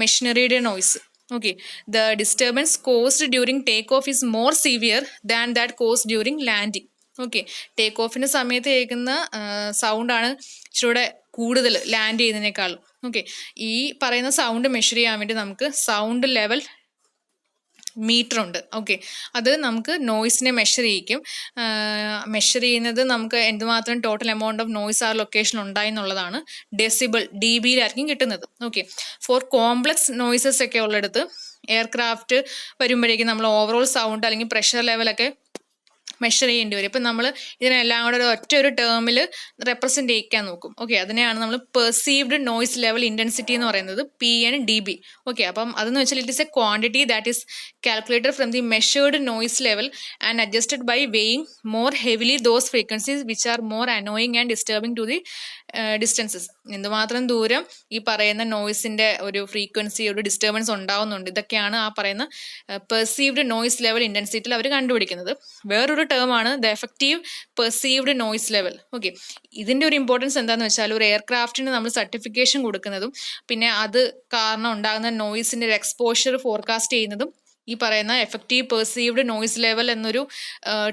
മെഷീനറിയുടെ noise. Okay, the disturbance caused during take off is more severe than that caused during landing. Okay, take ഓഫിന്റെ സമയത്ത് കേൾക്കുന്ന സൗണ്ടാണ് ഇച്ചിരൂടെ കൂടുതൽ ലാൻഡ് ചെയ്യുന്നതിനേക്കാളും. ഓക്കെ, ഈ പറയുന്ന സൗണ്ട് മെഷർ ചെയ്യാൻ വേണ്ടി നമുക്ക് സൗണ്ട് ലെവൽ മീറ്റർ ഉണ്ട്. ഓക്കെ, അത് നമുക്ക് നോയ്സിനെ മെഷർ ചെയ്യിക്കും. മെഷർ ചെയ്യുന്നത് നമുക്ക് എന്തുമാത്രം ടോട്ടൽ എമൗണ്ട് ഓഫ് നോയ്സ് ആ ലൊക്കേഷൻ ഉണ്ടായി എന്നുള്ളതാണ്. ഡെസിബിൾ DBയിലായിരിക്കും കിട്ടുന്നത്. ഓക്കെ, ഫോർ കോംപ്ലക്സ് നോയ്സസ് ഒക്കെ ഉള്ളിടത്ത് എയർക്രാഫ്റ്റ് വരുമ്പോഴേക്കും നമ്മൾ ഓവറോൾ സൗണ്ട് അല്ലെങ്കിൽ പ്രഷർ ലെവലൊക്കെ മെഷർ ചെയ്യേണ്ടി വരും. ഇപ്പം നമ്മൾ ഇതിനെല്ലാം കൂടെ ഒരു ടേമിൽ റെപ്രസെൻ്റ് ചെയ്യിക്കാൻ നോക്കും. ഓക്കെ, അതിനെയാണ് നമ്മൾ പെർസീവ്ഡ് നോയ്സ് ലെവൽ ഇൻറ്റൻസിറ്റി എന്ന് പറയുന്നത്, PN/dB. ഓക്കെ, അപ്പം അതെന്ന് വെച്ചാൽ it is a quantity that is calculated from the measured noise level and adjusted by weighing more heavily those frequencies which are more annoying and disturbing to the distances, എന്തുമാത്രം ദൂരം ഈ പറയുന്ന നോയ്സിന്റെ ഒരു frequency, ഒരു disturbance ഉണ്ടാവുന്നുണ്ട്, ഇതൊക്കെയാണ് ആ പറയുന്ന പെർസീവ്ഡ് നോയ്സ് ലെവൽ ഇന്റൻസിറ്റിയിൽ അവർ കണ്ടുപിടിക്കുന്നത്. വേറൊരു ടേം ആണ് the effective perceived noise level. Okay, ഇതിന്റെ ഒരു ഇമ്പോർട്ടൻസ് എന്താണെന്ന് വെച്ചാൽ ഒരു എയർക്രാഫ്റ്റിന് നമ്മൾ സർട്ടിഫിക്കേഷൻ കൊടുക്കുന്നതും പിന്നെ അത് കാരണം ഉണ്ടാകുന്ന നോയ്സിന്റെ ഒരു എക്സ്പോഷർ ഫോർകാസ്റ്റ് ചെയ്യുന്നതും ഈ പറയുന്ന എഫക്റ്റീവ് പെർസീവ്ഡ് നോയ്സ് ലെവൽ എന്നൊരു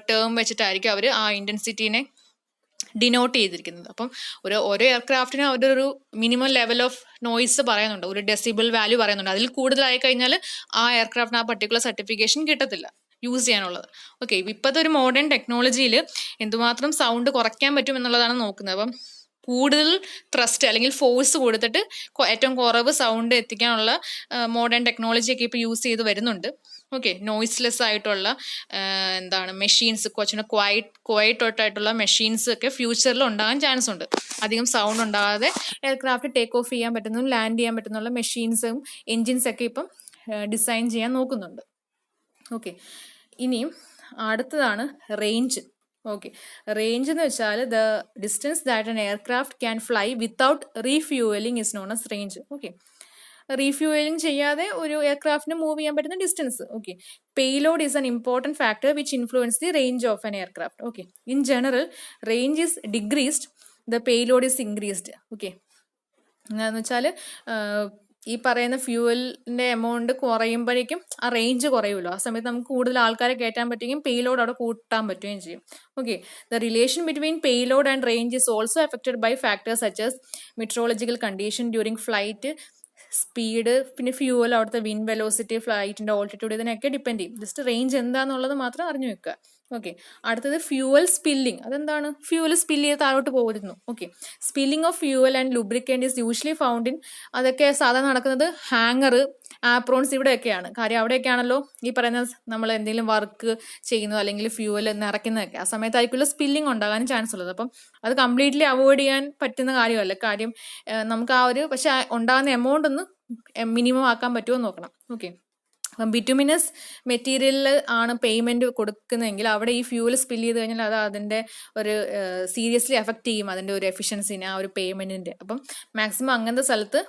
ടേം വെച്ചിട്ടായിരിക്കും അവർ ആ ഇന്റൻസിറ്റീനെ ഡിനോട്ട് ചെയ്തിരിക്കുന്നത്. അപ്പം ഓരോ എയർക്രാഫ്റ്റിനും അവരുടെ ഒരു മിനിമം ലെവൽ ഓഫ് നോയ്സ് പറയുന്നുണ്ട്, ഒരു ഡെസിബിൾ വാല്യൂ പറയുന്നുണ്ട്. അതിൽ കൂടുതലായി കഴിഞ്ഞാൽ ആ എയർക്രാഫ്റ്റിന് ആ പർട്ടിക്കുലർ സർട്ടിഫിക്കേഷൻ കിട്ടത്തില്ല യൂസ് ചെയ്യാനുള്ളത്. ഓക്കെ, ഇപ്പോഴത്തെ ഒരു മോഡേൺ ടെക്നോളജിയിൽ എന്തുമാത്രം സൗണ്ട് കുറയ്ക്കാൻ പറ്റും എന്നുള്ളതാണ് നോക്കുന്നത്. അപ്പം കൂടുതൽ ത്രസ്റ്റ് അല്ലെങ്കിൽ ഫോഴ്സ് കൊടുത്തിട്ട് ഏറ്റവും കുറവ് സൗണ്ട് എത്തിക്കാനുള്ള മോഡേൺ ടെക്നോളജിയൊക്കെ ഇപ്പോൾ യൂസ് ചെയ്ത് വരുന്നുണ്ട്. ഓക്കെ, നോയ്സ്ലെസ് ആയിട്ടുള്ള എന്താണ് മെഷീൻസ്, കുറച്ചുകൂടെ ക്വയറ്റ് ആയിട്ടുള്ള മെഷീൻസ് ഒക്കെ ഫ്യൂച്ചറിൽ ഉണ്ടാകാൻ ചാൻസ് ഉണ്ട്. അധികം സൗണ്ട് ഉണ്ടാകാതെ എയർക്രാഫ്റ്റ് ടേക്ക് ഓഫ് ചെയ്യാൻ പറ്റുന്നതും ലാൻഡ് ചെയ്യാൻ പറ്റുന്നുള്ള മെഷീൻസും എൻജിൻസ് ഒക്കെ ഇപ്പം ഡിസൈൻ ചെയ്യാൻ നോക്കുന്നുണ്ട്. ഓക്കെ, ഇനിയും അടുത്തതാണ് റേഞ്ച്. ഓക്കെ, റേഞ്ച് എന്ന് വെച്ചാൽ the distance that an aircraft can fly without refuelling is known as range. Okay, refuelling ചെയ്യാതെ ഒരു എയർക്രാഫ്റ്റിന് മൂവ് ചെയ്യാൻ പറ്റുന്ന distance. Okay, payload is an important factor which influence the range of an aircraft. Okay, in general range is decreased, the payload is increased. Okay, എന്ന് വെച്ചാൽ ഈ പറയുന്ന ഫ്യൂവലിന്റെ amount കുറയുമ്പോഴേക്കും ആ range കുറയുമല്ലോ, ആ സമയത്ത് നമുക്ക് കൂടുതൽ ആൾക്കാരെ കയറ്റാൻ പറ്റുകയും പേലോഡ് അവിടെ കൂട്ടാൻ പറ്റുകയും ചെയ്യും. Okay, the relation between payload and range is also affected by factors such as meteorological condition during flight, speed, പിന്നെ ഫ്യൂവൽ, അവിടുത്തെ വിൻഡ് വെലോസിറ്റി, ഫ്ലൈറ്റിന്റെ ഓൾട്ടിറ്റ്യൂഡ്, ഇതിനൊക്കെ ഡിപ്പെൻഡ് ചെയ്യും. ജസ്റ്റ് റേഞ്ച് എന്താണെന്നുള്ളത് മാത്രം അറിഞ്ഞു വെക്കുക. ഓക്കെ, അടുത്തത് ഫ്യൂവൽ സ്പില്ലിംഗ്. അതെന്താണ്? ഫ്യൂവൽ സ്പില്ല് ചെയ്ത് താഴോട്ട് പോകുന്നു. Okay, spilling of fuel and lubricant is usually found in, അതൊക്കെ സാധാരണ നടക്കുന്നത് ഹാങ്ങർ, ആപ്രോൺസ് ഇവിടെയൊക്കെയാണ്. കാര്യം അവിടെയൊക്കെയാണല്ലോ ഈ പറയുന്ന നമ്മൾ എന്തെങ്കിലും വർക്ക് ചെയ്യുന്നത് അല്ലെങ്കിൽ ഫ്യൂവൽ നിറയ്ക്കുന്നതൊക്കെ. ആ സമയത്തായിരിക്കുമല്ലോ സ്പില്ലിംഗ് ഉണ്ടാകാൻ ചാൻസ് ഉള്ളത്. അപ്പം അത് കംപ്ലീറ്റ്ലി അവോയ്ഡ് ചെയ്യാൻ പറ്റുന്ന കാര്യമല്ല. കാര്യം നമുക്ക് ആ ഒരു പക്ഷെ ഉണ്ടാകുന്ന എമൗണ്ട് ഒന്ന് മിനിമം ആക്കാൻ പറ്റുമോ നോക്കണം. ഓക്കെ, അപ്പം ബിറ്റുമിനസ് മെറ്റീരിയലിൽ ആണ് പേയ്മെന്റ് കൊടുക്കുന്നതെങ്കിൽ അവിടെ ഈ ഫ്യൂവൽ സ്പിൽ ചെയ്ത് കഴിഞ്ഞാൽ അത് അതിന്റെ ഒരു സീരിയസ്ലി എഫക്ട് ചെയ്യും അതിന്റെ ഒരു എഫിഷ്യൻസിനെ, ആ ഒരു പേയ്മെന്റിന്റെ. അപ്പം മാക്സിമം അങ്ങനത്തെ സ്ഥലത്ത്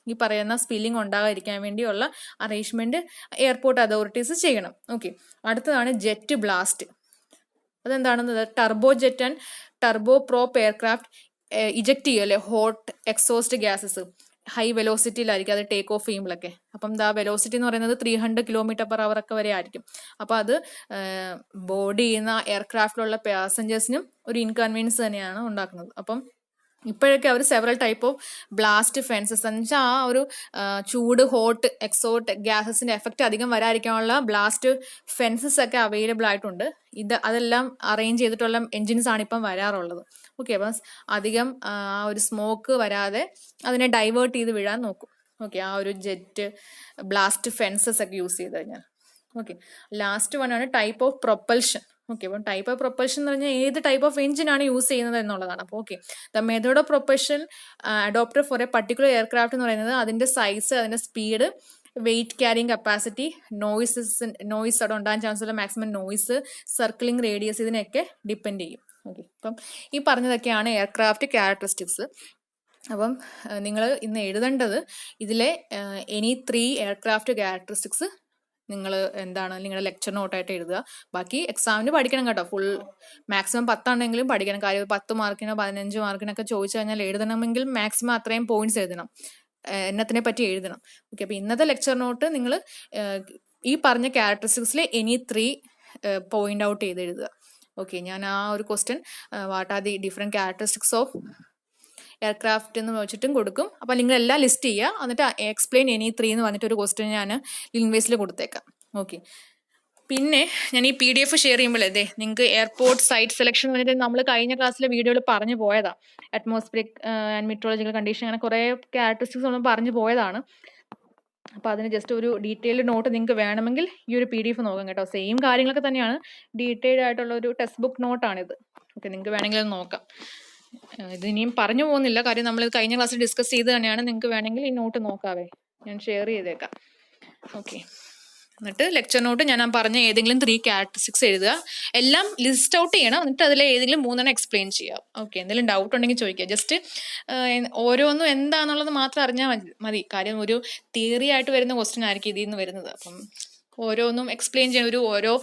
ഈ പറയുന്ന സ്പില്ലിംഗ് ഉണ്ടാകാതിരിക്കാൻ വേണ്ടിയുള്ള അറേഞ്ച്മെന്റ് എയർപോർട്ട് അതോറിറ്റീസ് ചെയ്യണം. ഓക്കെ, അടുത്തതാണ് ജെറ്റ് ബ്ലാസ്റ്റ്. അതെന്താണെന്നത്? Turbo jet and turbo prop aircraft eject ചെയ്യുമല്ലേ ഹോട്ട് എക്സോസ്റ്റ് ഗ്യാസസ് ഹൈ വെലോസിറ്റിയിലായിരിക്കും അത് ടേക്ക് ഓഫ് ചെയ്യുമ്പോഴൊക്കെ. അപ്പം ദാ വെലോസിറ്റി എന്ന് പറയുന്നത് 300 km/h ഒക്കെ വരെ ആയിരിക്കും. അപ്പം അത് ബോർഡ് ചെയ്യുന്ന എയർക്രാഫ്റ്റിലുള്ള പാസഞ്ചേഴ്സിനും ഒരു ഇൻകൺവീനിയൻസ് തന്നെയാണ് ഉണ്ടാക്കുന്നത്. അപ്പം ഇപ്പോഴൊക്കെ അവർ several type of blast fences എന്ന് വെച്ചാൽ ആ ഒരു ചൂട് ഹോട്ട് എക്സോട്ട് ഗ്യാസസിന്റെ എഫക്റ്റ് അധികം വരാതിരിക്കാനുള്ള ബ്ലാസ്റ്റ് ഫെൻസസ് ഒക്കെ അവൈലബിൾ ആയിട്ടുണ്ട്. അതെല്ലാം അറേഞ്ച് ചെയ്തിട്ടുള്ള എൻജിൻസ് ആണ് ഇപ്പം വരാറുള്ളത്. ഓക്കെ, അപ്പം അധികം ആ ഒരു സ്മോക്ക് വരാതെ അതിനെ ഡൈവേർട്ട് ചെയ്ത് വിടാൻ നോക്കും. ഓക്കെ, ആ ഒരു ജെറ്റ് ബ്ലാസ്റ്റ് ഫെൻസസ് ഒക്കെ യൂസ് ചെയ്ത് കഴിഞ്ഞാൽ. ഓക്കെ, ലാസ്റ്റ് വൺ ആണ് ടൈപ്പ് ഓഫ് പ്രൊപ്പൽഷൻ. ഓക്കെ, അപ്പം ടൈപ്പ് ഓഫ് പ്രൊപ്പൽഷൻ എന്ന് പറഞ്ഞാൽ ഏത് ടൈപ്പ് ഓഫ് എഞ്ചിൻ ആണ് യൂസ് ചെയ്യുന്നത് എന്നുള്ളതാണ്. അപ്പോൾ okay, the method of propulsion adopted for a particular aircraft എന്ന് പറയുന്നത് അതിന്റെ സൈസ്, അതിന്റെ speed, weight carrying capacity, noise അവിടെ ഉണ്ടാകാൻ ചാൻസ് ഉള്ള മാക്സിമം നോയ്സ്, സർക്കിളിംഗ് റേഡിയസ്, ഇതിനെയൊക്കെ ഡിപ്പെൻഡ് ചെയ്യും. ഓക്കെ, അപ്പം ഈ പറഞ്ഞതൊക്കെയാണ് എയർക്രാഫ്റ്റ് ക്യാരക്ടറിസ്റ്റിക്സ്. അപ്പം നിങ്ങൾ ഇന്ന് എഴുതേണ്ടത് ഇതിലെ എനി 3 എയർക്രാഫ്റ്റ് ക്യാരക്ടറിസ്റ്റിക്സ് നിങ്ങൾ എന്താണ് നിങ്ങളുടെ ലെക്ചർ നോട്ടായിട്ട് എഴുതുക. ബാക്കി എക്സാമിന് പഠിക്കണം കേട്ടോ. ഫുൾ മാക്സിമം 10 ആണെങ്കിലും പഠിക്കണം. കാര്യം 10 മാർക്കിനോ 15 മാർക്കിനൊക്കെ ചോദിച്ചു കഴിഞ്ഞാൽ എഴുതണമെങ്കിൽ മാക്സിമം അത്രയും പോയിന്റ്സ് എഴുതണം, എണ്ണത്തിനെ പറ്റി എഴുതണം. ഓക്കെ, അപ്പോൾ ഇന്നത്തെ ലെക്ചർ നോട്ട് നിങ്ങൾ ഈ പറഞ്ഞ ക്യാരക്ടറിസ്റ്റിക്സിലെ എനി 3 പോയിന്റ് ഔട്ട് ചെയ്ത് എഴുതുക. ഓക്കെ, ഞാൻ ആ ഒരു question what are the different characteristics of aircraft എന്ന് വെച്ചിട്ടും കൊടുക്കും. അപ്പം നിങ്ങൾ എല്ലാം ലിസ്റ്റ് ചെയ്യുക, എന്നിട്ട് എക്സ്പ്ലെയിൻ എനി 3 എന്ന് പറഞ്ഞിട്ട് ഒരു ക്വസ്റ്റ്യൻ ഞാൻ ലിൻവേസിൽ കൊടുത്തേക്കാം. ഓക്കെ, പിന്നെ ഞാൻ ഈ PDF ഷെയർ ചെയ്യുമ്പോഴേ നിങ്ങൾക്ക് എയർപോർട്ട് സൈറ്റ് സെലക്ഷൻ പറഞ്ഞിട്ട് നമ്മൾ കഴിഞ്ഞ ക്ലാസ്സിലെ വീഡിയോയിൽ പറഞ്ഞു പോയതാ. അറ്റ്മോസ്ഫിയറിക് ആൻഡ് മെട്രോളജിക്കൽ കണ്ടീഷൻ, അങ്ങനെ കുറേ ക്യാരക്ടറിസ്റ്റിക്സ് നമ്മൾ പറഞ്ഞു പോയതാണ്. അപ്പോൾ അതിന് ജസ്റ്റ് ഒരു ഡീറ്റെയിൽഡ് നോട്ട് നിങ്ങൾക്ക് വേണമെങ്കിൽ ഈ ഒരു PDF നോക്കാം കേട്ടോ. സെയിം കാര്യങ്ങളൊക്കെ തന്നെയാണ്, ഡീറ്റെയിൽഡ് ആയിട്ടുള്ള ഒരു ടെക്സ്റ്റ് ബുക്ക് നോട്ടാണിത്. ഓക്കെ, നിങ്ങൾക്ക് വേണമെങ്കിൽ അത് നോക്കാം. ഇത് ഇനിയും പറഞ്ഞു പോകുന്നില്ല, കാര്യം നമ്മൾ കഴിഞ്ഞ ക്ലാസ്സിൽ ഡിസ്കസ് ചെയ്ത് തന്നെയാണ്. നിങ്ങൾക്ക് വേണമെങ്കിൽ ഈ നോട്ട് നോക്കാവേ, ഞാൻ ഷെയർ ചെയ്തേക്കാം. ഓക്കെ, എന്നിട്ട് ലെക്ചർ നോട്ട് ഞാൻ പറഞ്ഞ ഏതെങ്കിലും 3 ക്യാരക്ടറിസ്റ്റിക്സ് എഴുതുക, എല്ലാം ലിസ്റ്റ് ഔട്ട് ചെയ്യണം, എന്നിട്ട് അതിൽ ഏതെങ്കിലും 3 എക്സ്പ്ലെയിൻ ചെയ്യാം. ഓക്കെ, എന്തെങ്കിലും ഡൗട്ട് ഉണ്ടെങ്കിൽ ചോദിക്കുക. ജസ്റ്റ് ഓരോന്നും എന്താണെന്നുള്ളത് മാത്രം അറിഞ്ഞാൽ മതി. കാര്യം ഒരു തിയറി ആയിട്ട് വരുന്ന ക്വസ്റ്റ്യൻ ആയിരിക്കും ഇതിൽ നിന്ന് വരുന്നത്. അപ്പം ഓരോന്നും എക്സ്പ്ലെയിൻ ചെയ്യണം. ഓരോ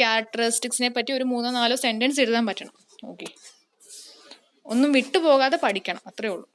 ക്യാരക്ടറിസ്റ്റിക്സിനെ പറ്റി ഒരു 3-4 സെന്റൻസ് എഴുതാൻ പറ്റണം. ഓക്കെ, ഒന്നും വിട്ടുപോകാതെ പഠിക്കണം, അത്രേ ഉള്ളൂ.